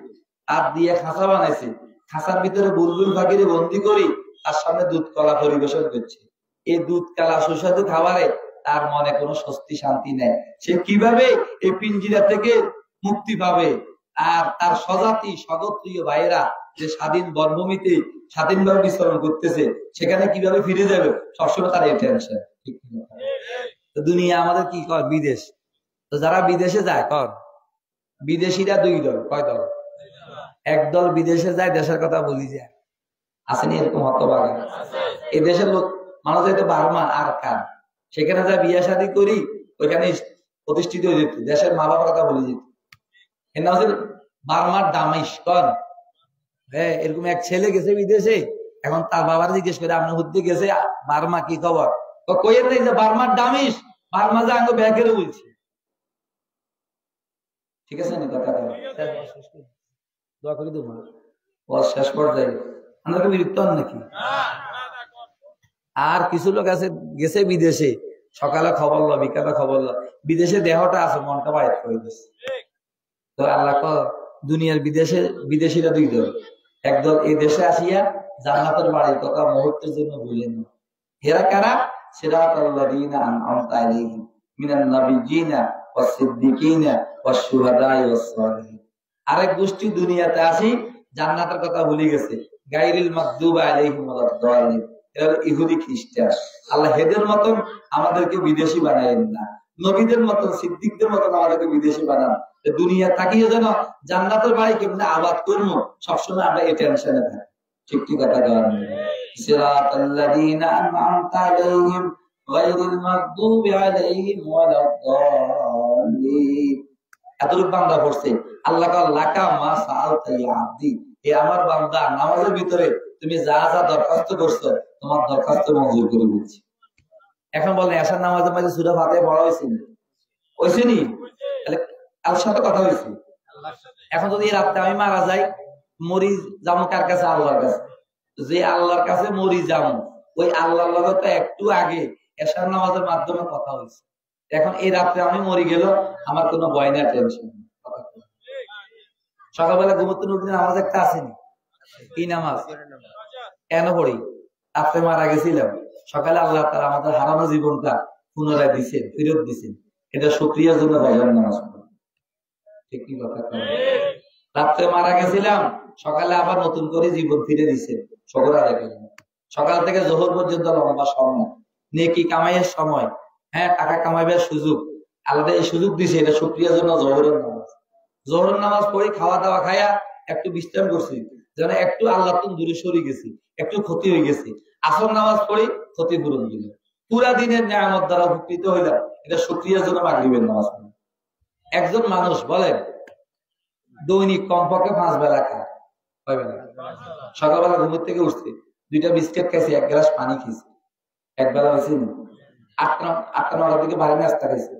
তার দিয়ে খাঁচা বানাইছে, খাঁচার ভিতরে বুলবুল পাখিরে বন্দি করি, তার সামনে দুধ কলা পরিবেশন করছে। এই দুধ কলা সুস্বাদু খাবারে তার মনে কোনো স্বস্তি শান্তি নেই। সে কিভাবে এই পিঞ্জিরা থেকে মুক্তি পাবে? আর তার স্বজাতি স্বগোত্রীয় ভাইয়েরা যে স্বাধীন বনভূমিতে স্বাধীনভাবে বিচরণ করতেছে, সেখানে কিভাবে ফিরে যাবে সবসময় তার এই টেনশন। তো দুনিয়া আমাদের কি কর? বিদেশ। তো যারা বিদেশে যায় কর, বিদেশিরা দুই দল, কয় দল? একদল বিদেশে যায় দেশের কথা বলি যায়, আসেনি এরকম হতভাগা? এই দেশের লোক মানুষ হয়তো বার্মা আর কান, সেখানে যা বিয়ে শাদী করি ওইখানে প্রতিষ্ঠিত হয়ে যেত, দেশের মা বাবার কথা বলে যেত। এর নাম হচ্ছে বার্মার দামিশ। কর হ্যাঁ, এরকম এক ছেলে গেছে বিদেশে, এখন তার বাবার জিজ্ঞেস করে আপনি হুদ্দে গেছে বার্মা, কি খবর? কইয়ের নেই যে বার্মার দামিশ, বার্মা যা আঙ্গ ব্যাগের বলছি। ঠিক আছে না কথা? দোয়া করে দেবো শেষ পর্যায়ে আমরা বিরক্ত হন নাকি? আর কিছু লোক আছে গেছে বিদেশে, সকালে খবর লো, বিকালে খবর লো, বিদেশে দেহটা আছে, মনটা বাইরে হয়ে গেছে। তো আল্লাহ দুনিয়ার বিদেশিরা দুই দল, একদল এই দেশে আসিয়া জান্নাতের বাড়ির কথা মুহূর্তের জন্য ভুলেন না। এরা কারা? সিরাতাল্লাযীনা আন'আমতা আলাইহিম মিনান নাবিয়্যিনা ওয়াস সিদ্দিকিনা ওয়াস শুহাদা'i ওয়াস সালিহিন। আরেক গোষ্ঠী দুনিয়াতে আসি জান্নাতের কথা ভুলে গেছে, গায়রিল মাগদুবি আলাইহিম ওয়ালাদ-দাল্লিন। এরা ইহুদি খ্রিস্টান। আল্লাহ হেদের মতন আমাদেরকে বিদেশি বানায়েন না, নবীদের মতো সিদ্দিকদের মতো আমাদেরকে বিদেশে বানান, দুনিয়া তাকিয়ে যেন জান্নাতের বাড়ি কেমনে আবাদ করবো সবসময় আমরা এই টেনশনে থাকি। ঠিক ঠিক কথা বলেন। সিরাতাল্লাযীনা আন'আমতা আলাইহিম গায়রিল মাগদুবি আলাইহিম ওয়ালাদ-দাল্লিন। এতটুকু বান্দা পড়ছে, আল্লাহ লাকা মা সাআলতা ইয়া আবদি, এ আমার বান্দা নামাজের ভিতরে তুমি যা যা দরখাস্ত করছো তোমার দরখাস্ত মঞ্জুর করে দিচ্ছি। এখন বলেন এশার নামাজের মাঝে সূরা ফাতিহা পড়া হয়েছে নি? তাহলে আল্লাহর সাথে কথা হয়েছে। এখন যদি রাতে আমি মারা যাই, মরি যাবো কার কাছে? আল্লাহর কাছে। যে আল্লাহর কাছে মরি যাবো, ওই আল্লাহর লগে তো একটু আগে এশার নামাজের মাধ্যমে কথা হয়েছে। এখন এই রাত্রে আমি মরি গেল, আমার কোনো ভয় না, টেনশন। সকালবেলা ঘুমোতে উঠলে নামাজ একটা আসেনি, কি নামাজ? কেন পড়ি? রাত্রে মারা গেছিলাম, সকালে আল্লাহ তাআলা আমাদের হারানো জীবনটা পুনরায় দিচ্ছেন, ফেরত দিচ্ছেন, এটা শুকরিয়ার জন্য ফজর নামাজ পড়ি। ঠিক কি কথা? রাত্রে মারা গেছিলাম, সকালে আবার নতুন করে জীবন ফিরে দিচ্ছেন, শুকর আদায় করলাম। সকাল থেকে জোহর পর্যন্ত লম্বা সময়, নেকি কামাইয়ের সময়, হ্যাঁ টাকা কামাইবার সুযোগ, আলাদা এই সুযোগ দিছে, এটা শুকরিয়ার জন্য জোহরের নামাজ। জোহরের নামাজ পড়ি, খাওয়া দাওয়া খাইয়া একটু বিশ্রাম করছি, যেন একটু আল্লাহ তুমি দূরে সরে গেছি, একটু ক্ষতি হয়ে গেছে। আসর নামাজ পড়ি, ক্ষতিপূরণ দিল, পুরা দিনের নিয়ামত দ্বারা উপকৃত হইলাম, এটা শুকরিয়ার জন্য মাগরিবের নামাজ পড়ি। একজন মানুষ বলেন দৈনিক কমপক্ষে 5 বেলা খায়, কয় বেলা? সকালবেলা ঘুমের থেকে উঠছে, 2টা বিস্কিট খাইছে, 1 গ্লাস পানি খেয়েছে, 1 বেলা হয়েছে না? 8টা-9টার দিকে ভারী নাস্তা খাইছে,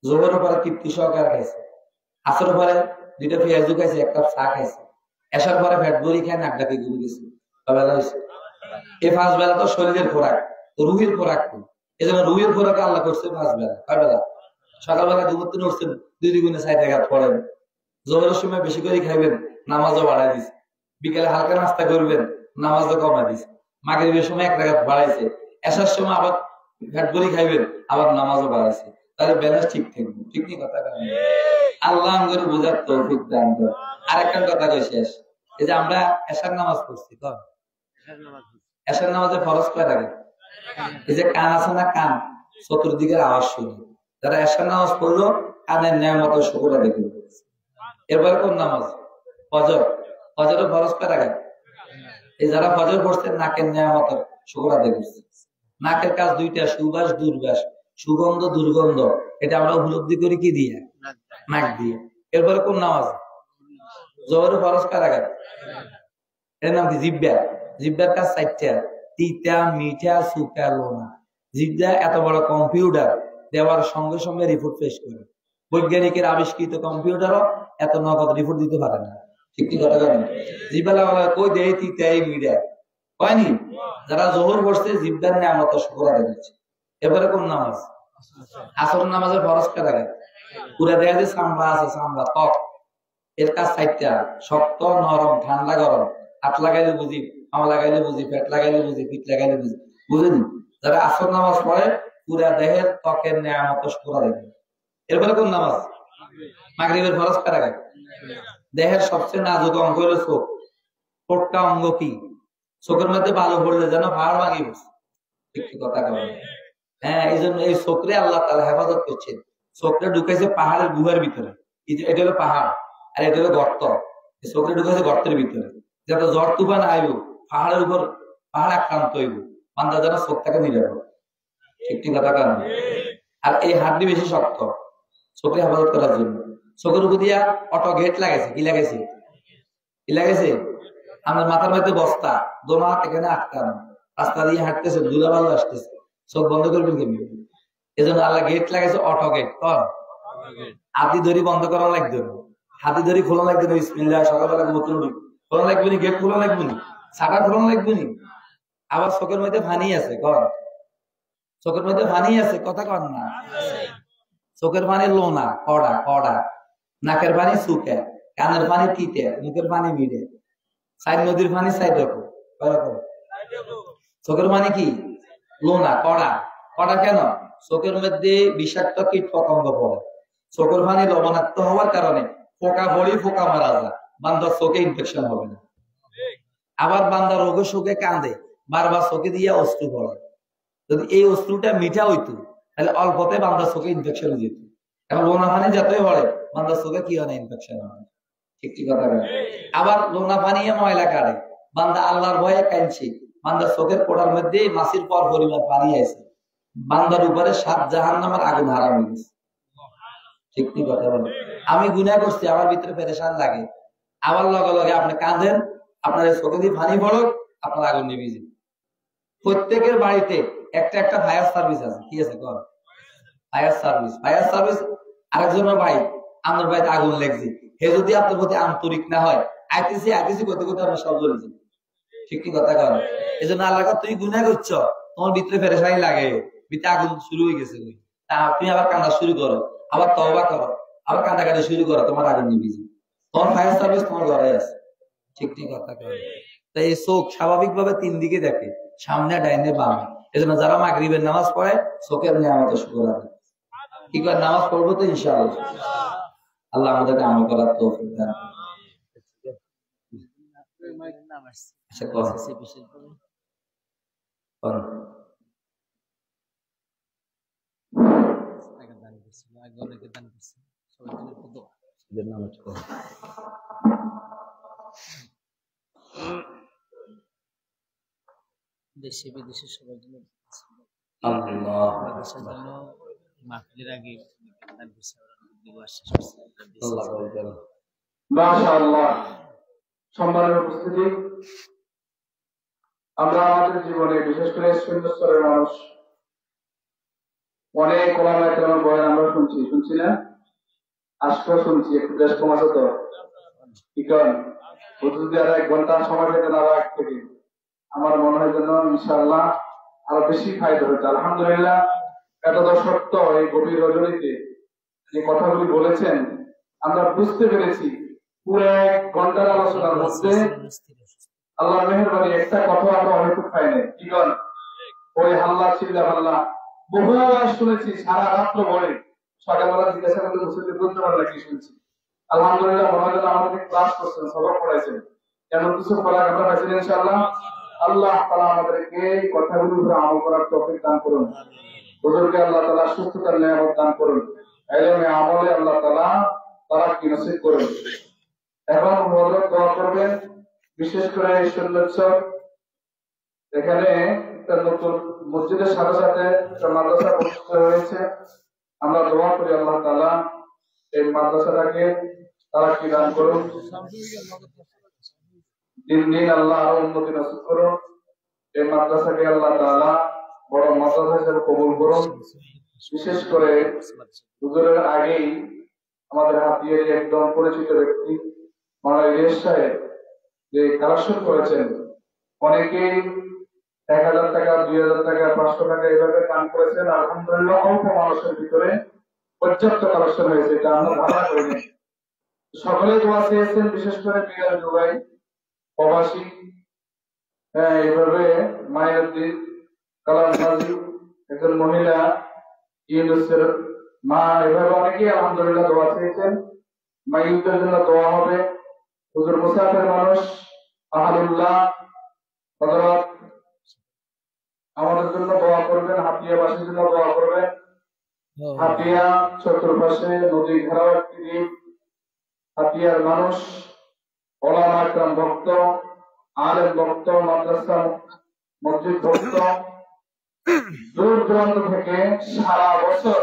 জোহরের পরে তৃপ্তি সহকারে খাইছে, আসর পরে 2টা পেঁয়াজু খাইছে, 1 কাপ চা খাইছে, এসার পরে ফ্যাট বড়ি খায়, নাক ডাকে ঘুরে গেছে, কয় বেলা হয়েছে? এই 5 বেলা তো শরীরের খোরাক, রুহের খোরাক, এই জন্য রুহের খোরাক আল্লাহ করছে 5 বেলা। কয় বেলা? সকালবেলা ঘুমোতে উঠছেন, 2 দ্বিগুণে 4 রাকাত পড়েন, জোহরের সময় বেশি করে খাইবেন, নামাজও বাড়াই দিছে, বিকালে হালকা নাস্তা করবেন, নামাজও কমাই দিছে, মাগরিবের সময় 1 রাকাত বাড়াইছে, এসার সময় আবার ফ্যাট বড়ি খাইবেন, আবার নামাজও বাড়াইছে, তাহলে ব্যালেন্স ঠিক থাকবে। ঠিক নি কথা? আল্লাহ আমাদের বোঝার তৌফিক দান করুন। আর একটা কথা কই শেষ, এই যে আমরা এশার নামাজ পড়ছি, এশার নামাজে ফরজ কয় রাকাত? এই যে কান আছে না, কান চতুর্দিকের আওয়াজ শুনি, যারা এশার নামাজ পড়লো কানের নিয়ামত শুকর আদায় করবে। এরপরে কোন নামাজ? ফজর। ফজরের ফরজ কয় রাকাত? এই যারা ফজর পড়ছে নাকের নিয়ামত শুকর আদায় করছে। নাকের কাজ 2টা, সুবাস দুর্বাস, সুগন্ধ দুর্গন্ধ, এটা আমরা উপলব্ধি করি কি দিয়ে? নাক দিয়ে। এরপরে কোন নামাজ? জোহরের ফরজ কয় রাকাত? এর নাম কি? জিহ্বা। জিহ্বার কাজ 4টা, তিতা, মিঠা, সুকা, লোনা। জিহ্বা এত বড় কম্পিউটার, দেওয়ার সঙ্গে সঙ্গে রিপোর্ট পেশ করে। বৈজ্ঞানিকের আবিষ্কৃত কম্পিউটারও এত নগদ রিপোর্ট দিতে পারে না। ঠিক কি কথা বলেন? জিহ্বা কই দেয় তিতা, এই মিঠা কয়নি? যারা জোহর পড়ছে জিহ্বার নিয়ামত শুকর আদায় করছে। এবারে কোন নামাজ? আসর নামাজের ফরজ কয় রাকাত? পুরা দেয়া যে চামড়া আছে, চামড়া ত্বক, এর কাজ 4টা, শক্ত, নরম, ঠান্ডা, গরম। হাত লাগাইলে বুঝি, পা লাগাইলে বুঝি, পেট লাগাইলে বুঝি, পিঠ লাগাইলে বুঝি, বুঝেনি? যারা আসর নামাজ পড়ে পুরা দেহের ত্বকের নিয়ামত শুকর আদায় করে। এরপরে কোন নামাজ? মাগরিবের ফরজ কয় রাকাত? দেহের সবচেয়ে নাজুক অঙ্গ হলো চোখ। ঠোঁটটা অঙ্গ কি? চোখের মধ্যে বালু পড়লে যেন পাহাড় ভাঙি বসে। ঠিক কথা বলেন? হ্যাঁ, এই জন্য এই চোখরে আল্লাহ তাআলা হেফাজত করছেন। চোখরে ঢুকাইছে পাহাড়ের গুহার ভিতরে, এটা হলো পাহাড় আর এটা হলো গর্ত। চোখরে ঢুকাইছে গর্তের ভিতরে, যাতে ঝড় তুফান আইব, পাহাড়ের উপর পাহাড় আক্রান্ত হইব, বান্দা যেন চোখটাকে নিরাপদ। ঠিক কথা কারণ। আর এই হাড্ডি বেশি শক্ত চোখে হেফাজত করার জন্য। চোখের উপর দিয়া অটো গেট লাগাইছে, কি লাগাইছে? কি লাগাইছে? আমার মাথার মধ্যে বস্তা, দোনো হাত এখানে আটকানো, রাস্তা দিয়ে হাঁটতেছে, ধুলাবালু আসতেছে, চোখ বন্ধ করবেন কেমনি? এই জন্য আল্লাহ গেট লাগাইছে, অটো গেট। হাতি ধরি বন্ধ করা লাগবে, হাতি ধরি খোলা লাগবে না। বিসমিল্লাহ, সকালবেলা নতুন খোলা লাগবে না, গেট খোলা লাগবে না, ছাতা খোলা লাগবে না। আবার চোখের মধ্যে পানি আছে, কর চোখের মধ্যে পানি আছে, কথা কর না। চোখের পানি লোনা, কড়া কড়া, নাকের পানি শুকে, কানের পানি তিতে, মুখের পানি মিলে, 4 নদীর পানি 4 রকম। চোখের পানি কি? লোনা, কড়া। কড়া কেন? চোখের মধ্যে বিষাক্ত কীট পতঙ্গ পড়ে। চোখের পানি লবণাক্ত হওয়ার কারণে পোকা পড়ি, পোকা মারা যায়, বান্দার চোখে ইনফেকশন হবে না। আবার বান্দা রোগে শোকে কাঁদে, বারবার চোখে দিয়ে অশ্রু পড়ে। যদি এই অশ্রুটা মিঠা হইতো তাহলে অল্পতে বান্দার চোখে ইনফেকশন যেত। এখন লোনা পানি যতই পড়ে বান্দার চোখে কি হয় না, ইনফেকশন হয়। ঠিক কি কথা বলে? আবার লোনা পানি ময়লা কাটে, বান্দা আল্লাহর ভয়ে কাঁদছে, বান্দার চোখের কোটার মধ্যে মাসির পর পরিমাণ পানি আছে, বান্দার উপরে 7 জাহান্নামের আগুন হারাম হয়ে গেছে। ঠিক কি কথা বলে? আমি গুনাহ করছি, আমার ভিতরে পেরেশান লাগে, আবার লগে লগে আপনি কাঁদেন, আপনার চোখে দিয়ে পানি পড়ক, আপনার আগুন নিভে যাবে। প্রত্যেকের বাড়িতে একটা একটা ফায়ার সার্ভিস আছে। কি আছে? Fire service. ফায়ার সার্ভিস আরেকজনের ভাই, আমার বাড়িতে আগুন লেগেছে, হে যদি আপনার প্রতি আন্তরিক না হয়, আইতেছি করতে করতে আপনার সব জ্বলে যাবে। ঠিক কি কথা কর? এই জন্য আল্লাহ তুমি গুনাহ করছ, তোমার ভিতরে পেরেশানি লাগে, ভিতরে আগুন শুরু হয়ে গেছে, তুমি আবার কান্না শুরু করো, আবার তওবা করো, আবার কান্দাকাটি শুরু করো, তোমার আগুন নিভে যাবে। তোমার ফায়ার সার্ভিস তোমার ঘরে আছে। ঠিক ঠিক কথা কর। তাই এই চোখ স্বাভাবিক ভাবে 3 দিকে দেখে, সামনে, ডাইনে, বামে। এই জন্য যারা মাগরিবের নামাজ পড়ে চোখের নিয়ামতের শুকর আদায়। কি করে নামাজ পড়বো তো ইনশাআল্লাহ। আল্লাহ আমাদেরকে আমল করার তৌফিক দান করুন। দেশে বিদেশে সবার জন্য আল্লাহ মাহফিলের আগে মাশাআল্লাহ। সম্মানের উপস্থিতি, আমরা আমাদের জীবনে বিশেষ করে সুন্দর স্তরের মানুষ অনেক ওলামায়ে কেরামের বয়ান আমরা শুনছি না? আজকেও শুনছি, একটু দেশ কমাছে তো কি কারণ যদি আর 1 ঘন্টা সময় পেতেন আরো আগ থেকে, আমার মনে হয় যেন ইনশাআল্লাহ আরো বেশি ফায়দা হতো। আলহামদুলিল্লাহ, এত সত্য এই গভীর রজনীতে যে কথাগুলি বলেছেন আমরা বুঝতে পেরেছি। পুরো 1 ঘন্টার আলোচনার মধ্যে আল্লাহ মেহেরবানি একটা কথা আমরা হয়তো পাই নাই। কি কারণ ওই হাল্লা চিল্লা হাল্লা বহুবার শুনেছি, সারা রাত্র ভরে, সকালবেলা জিজ্ঞাসা করলে মুসলিম বলতে পারলে কি শুনছি। আলহামদুলিল্লাহ, মনে হয় আমাদের ক্লাস করছেন, সবক পড়াইছেন, এমন কিছু করার আমরা পাইছেন ইনশাআল্লাহ। আল্লাহ তাআলা আমাদেরকে কথাগুলোর উপরে আমল করার তৌফিক দান করুন। হুজুরকে আল্লাহ তাআলা সুস্থতার নিয়ামত দান করুন। ইলমে আমলে আল্লাহ তাআলা তারাক্কি নসিব করুন। এখন হযরত দোয়া করবেন, বিশেষ করে এই সুন্নতসর এখানে একটা নতুন মসজিদের সাথে সাথে একটা মাদ্রাসা প্রতিষ্ঠিত হয়েছে। আমরা দোয়া করি আল্লাহ তাআলা এই মাদ্রাসাটাকে তারাক্কি দান করুন, দিন দিন আল্লাহ আরো উন্নতি নসিব করুন। এই মাদ্রাসাকে আল্লাহ তাআলা বড় মাদ্রাসা হিসেবে কবুল করুন। বিশেষ করে হুজুরের আগেই আমাদের হাতিয়ারি একদম পরিচিত ব্যক্তি মাওলানা ইলিয়াস সাহেব যে কালেকশন করেছেন, অনেকেই 1000 টাকা, 2000 টাকা, 500 টাকা এইভাবে দান করেছেন। আলহামদুলিল্লাহ, অল্প মানুষের ভিতরে পর্যাপ্ত কালেকশন হয়েছে, এটা আমরা ধারণা করিনি। সকলে দোয়া চেয়েছেন, বিশেষ করে মিরাজ দুবাই প্রবাসী, এইভাবে মায়াদ্দিন কালাম নাজি, একজন মহিলা ইউনুসের মা, এভাবে অনেকেই আলহামদুলিল্লাহ দোয়া চেয়েছেন। মাইয়ুদের জন্য দোয়া হবে। হুজুর মুসাফির মানুষ আহলুল্লাহ হযরত আমাদের জন্য দোয়া করবেন, হাতিয়াবাসীর জন্য দোয়া করবেন। হাতিয়া চতুর্পাশে নদী ঘেরাও একটি দ্বীপ। হাতিয়ার মানুষ ওলামা একরাম ভক্ত, আলেম ভক্ত, মাদ্রাসা মসজিদ ভক্ত, দূর দূরান্ত থেকে সারা বছর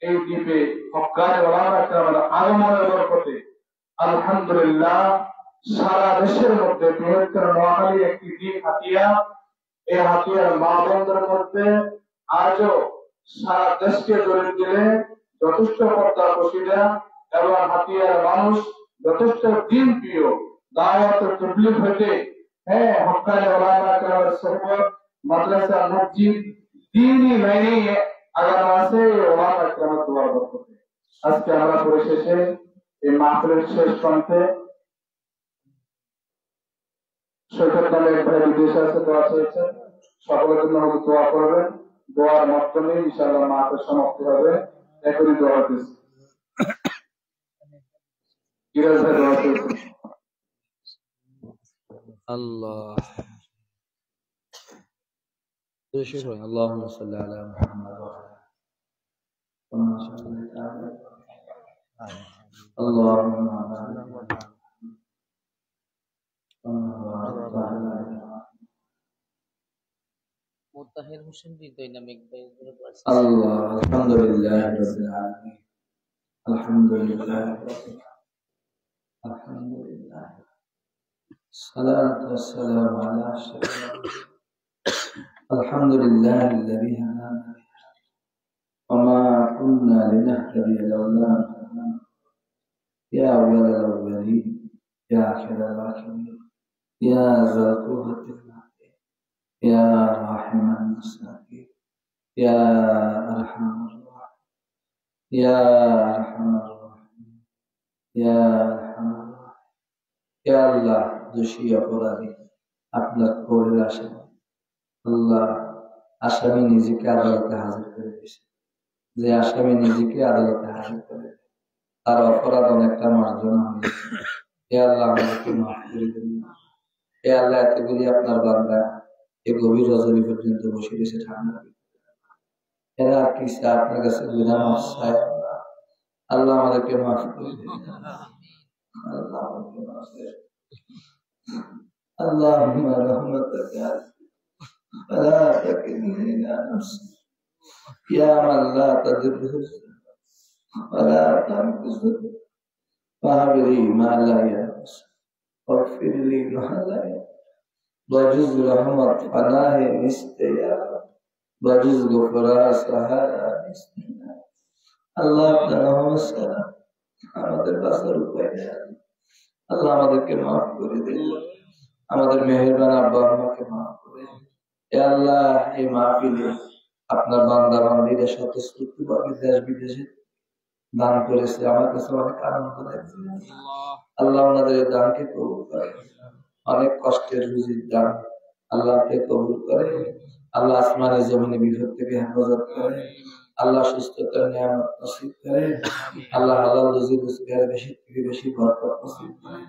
এই দ্বীপে হক্কানি ওলামা একরামের আগমনের বরকতে আলহামদুলিল্লাহ সারা দেশের মধ্যে বৃহত্তর নোয়াখালী একটি দ্বীপ হাতিয়া। এই হাতিয়ার মা বোনদের মধ্যে আজও সারা দেশকে জড়িয়ে দিলে যথেষ্ট পর্দা প্রসিদা এবং হাতিয়ার মানুষ যথেষ্ট দিন প্রিয়, দাওয়াত ও তাবলীগ হইতে হক্কানি ওলামা একরামের সোহবত, মাদ্রাসা, মসজিদ, দ্বীনি লাইনে আগানো আছে ওলামা একরামের দোয়ার বরকতে। আজকে আমরা পরিশেষে এই মাহফিলের শেষ প্রান্তে সৈকত নামে এক ভাই বিদেশে আছে, দোয়া চেয়েছে, সকলের জন্য আমাদের দোয়া করবেন। দোয়ার মাধ্যমে ইনশাআল্লাহ মাহফিল সমাপ্তি হবে। এখনই দোয়া দিচ্ছি। ইরাজ ভাই দোয়া চেয়েছে। আল্লাহ আল্লাহুম্মা সাল্লি আলা মুহাম্মাদ। اللهم মুতাহির হোসেন দৈনামিক الله الحمد لله رب العالمين الحمد لله الحمد لله الصلاة والسلام على أشرف الحمد لله الذي هدانا وما كنا لنهتدي لولا يا أول الأولين يا آخر الآخرين يا ذا القوة المتين يا راحم المساكين يا أرحم الراحمين يا أرحم الراحمين يا أرحم الراحمين يا الله দোষী অপরাধী আপনার কোলের আসামি আল্লাহ আসামি নিজেকে আদালতে হাজির করে দিয়েছে যে আসামি নিজেকে আদালতে হাজির করে তার অপরাধ অনেকটা মার্জনা হয়েছে হে আল্লাহ আমাদেরকে মাফ করে দিন হে আল্লাহ এতগুলি আপনার বান্দা এই গভীর রজনী পর্যন্ত বসে রয়েছে ঠান্ডা এরা কি আপনার কাছে গুনাহ মাফ চায় আল্লাহ আমাদেরকে মাফ করে দিন আল্লাহ আমাদেরকে মাফ করে দিন اللهم رحمتك فلا تكلني إلى نفسي يا من لا تضره ولا تنقصه فهب لي ما لا ينقص واغفر لي ما لا ينقص وجز رحمة فناه نستيا وجز غفران سهارا نستيا আল্লাহ আপনার রহমত ছাড়া আমাদের বাঁচার উপায় নেই আল্লাহ আমাদেরকে মাফ করে দিন আমাদের মেহেরবান আব্বা আম্মাকে মাফ করে হে আল্লাহ এই মাহফিলে আপনার বান্দা বান্দীরা স্বতঃস্ফূর্তভাবে দেশ বিদেশে দান করেছে আমার কাছে অনেক আনন্দ লাগছে আল্লাহ ওনাদের এই দানকে কবুল করে অনেক কষ্টের রুজির দান আল্লাহকে কবুল করে আল্লাহ আসমানে জমিনে বিপদ থেকে হেফাজত করে আল্লাহ সুস্থতার নিয়ামত নসিব করে আল্লাহ হালাল রুজি রোজগার বেশি থেকে বেশি বরকত নসিব করে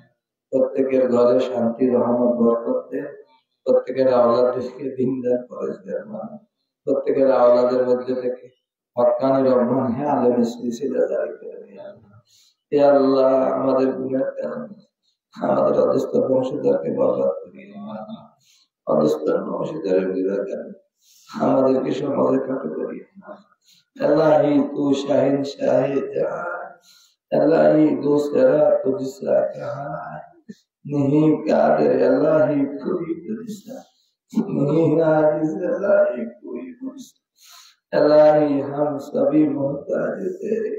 প্রত্যেকের ঘরে শান্তি রহমত বরকত দেয় প্রত্যেকের আওলাদ রিজকে দিনদার পরেশগার মানে প্রত্যেকের আওলাদের মধ্যে থেকে হক্কানি রহমান হে আলেমে সিলসিলা জারি করে দেয় হে আল্লাহ আমাদের গুনাহের কারণে আমাদের অদস্ত বংশধরকে বরবাদ করিয়ে অদস্ত বংশধরের বিরোধ কারণে আমাদেরকে সমাজে কাটু করিয়ে अल्लाही तू शाहिन शाहिद अल्लाही दूसरा तुझसा कहा नहीं कादिर अल्लाही कोई तुझसा नहीं आजिज अल्लाही कोई तुझसा अल्लाही हम सभी मोहताज तेरे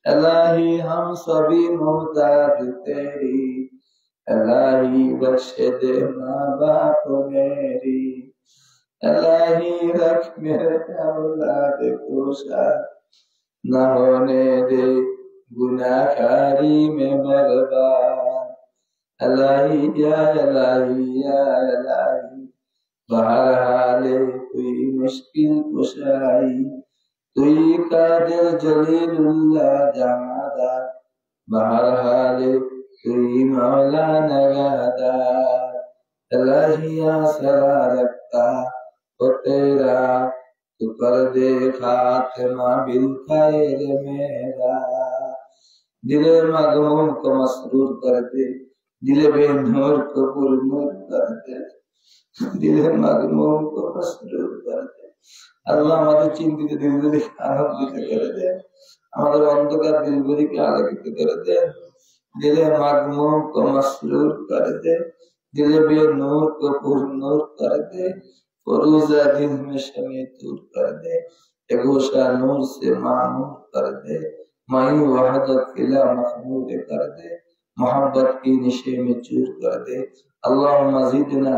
अल्लाही हम सभी मोहताज तेरी अल्लाही बख्श दे माँ बाप मेरी अल्लाही रख मेरे औलाद को शाद न होने दे गुनाहगारी में बर्बाद अल्लाही या अल्लाही बाहर हाले कोई मुश्किल कुशाई तुई कादिर जलीलुल्लाह जमादा बाहर हाले तुई मौला नगादा अल्लाही आसरा रखता तो तेरा तू कर दे खात्मा बिल खैर मेरा दिले मगमूम को मसरूर कर दे दिले बेनूर को पुरनूर कर दे दिले मगमूम को मसरूर कर दे अल्लाह हमारे चिंतित दिलগুলি আনন্দিত করে দে আমাদের অন্ধকার দিলগুলিকে আলোকিত করে দে दिले मगमूम को मसरूर कर दे दिले बेनूर को पुरनूर कर दे फरोजा दिल में शमे दूर कर दे एगोशा नूर से मामूर कर दे माई वहदत किला महमूद कर दे मोहब्बत की निशे में चूर कर दे अल्लाह मजीदना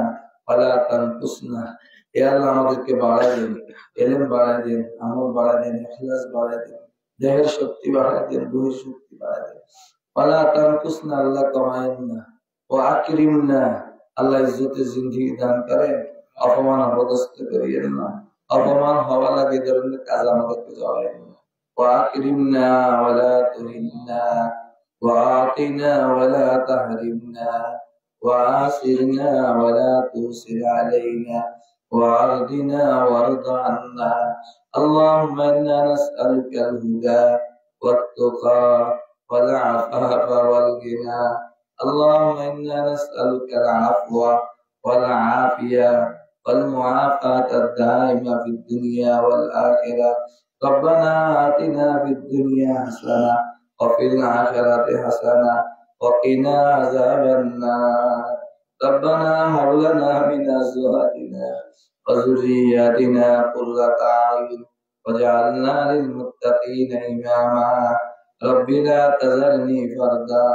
वला तनकुसना या अल्लाह আমাদেরকে বাড়ায় দেন ইলম বাড়ায় দেন আমল বাড়ায় দেন ইখলাস বাড়ায় দেন দেহের শক্তি বাড়ায় দেন রূহের শক্তি বাড়ায় দেন वला तनकुसना अल्लाह कमाइना व আকরিমনা আল্লাহ ইজ্জতে জিন্দেগি দান করেন अपमान अवगस्त करिए ना अपमान हवा लगे दर्द काला मदद जाए वाकरिमना वला तुहिन्ना वाआतिना वला तहरिमना वासिरना वला तुसिर अलैना वारदिना वरद अन्ना اللهم إنا نسألك الهدى والتقى والعفاف والغنى. اللهم إنا نسألك العفو والعافية والمعافاة الدائمة في الدنيا والآخرة. ربنا آتنا في الدنيا حسنة وفي الآخرة حسنة وقنا عذاب النار. ربنا هب لنا من أزواجنا وذرياتنا قرة أعين واجعلنا للمتقين إماما. رب لا تذرني فردا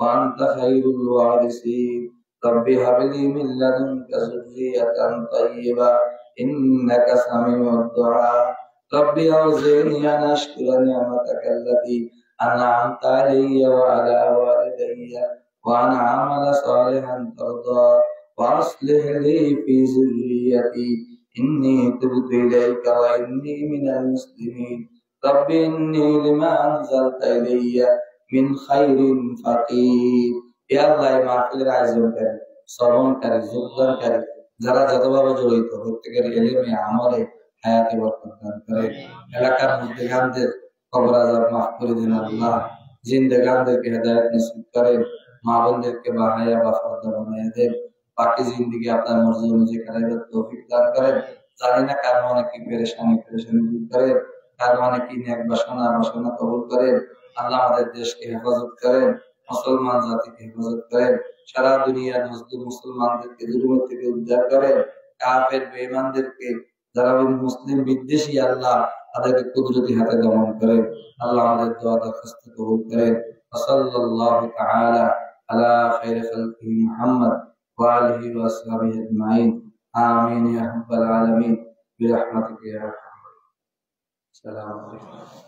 وأنت خير الوارثين. رب هب لي من لدنك ذرية طيبة إنك سميع الدعاء. رب أوزعني أن أشكر نعمتك التي أنعمت علي وعلى والدي وأن أعمل صالحا ترضى وأصلح لي في ذريتي إني تبت إليك وإني من المسلمين. رب إني لما أنزلت إلي من خير فقير. يا الله মাহফিলের আয়োজনকারী, শ্রবণকারী, যোগদানকারী যারা যতভাবে জড়িত প্রত্যেকের ইলমে আমলে হায়াতে বরকত দান করে। এলাকার মুদ্দেগানদের কবর আযাব মাফ করে দিন আল্লাহ। জিন্দেগানদেরকে হেদায়েত নসিব করেন। মা বোনদেরকে বাহায়া বা ফরদা বানায়া দেন। বাকি জিন্দেগি আপনার মর্জি অনুযায়ী কাটাইবার তৌফিক দান করেন। জানি না কার মনে কি পেরেশানি দূর করেন, কার মনে কি নেক বাসনা কবুল করেন। আল্লাহ আমাদের দেশকে হেফাজত করেন, মুসলমান জাতিকে হেফাজত করেন। সারা দুনিয়ার মুসলিম মুসলমানদেরকে জুলুম থেকে উদ্ধার করেন। কাফের বেঈমানদেরকে যারা মুসলিম বিদ্বেষী আল্লাহ তাদেরকে কুদরতি হাতে দমন করেন। আল্লাহ আমাদের দোয়া দরখাস্ত কবুল করেন। সাল্লাল্লাহু তাআলা আলা খায়রি খালকিহি মুহাম্মদ ওয়া আলিহি ওয়া আসহাবিহি আজমাইন। আমিন ইয়া রাব্বাল আলামিন বিরহমাতিকা ইয়া আরহামার রাহিমিন। আসসালামু আলাইকুম।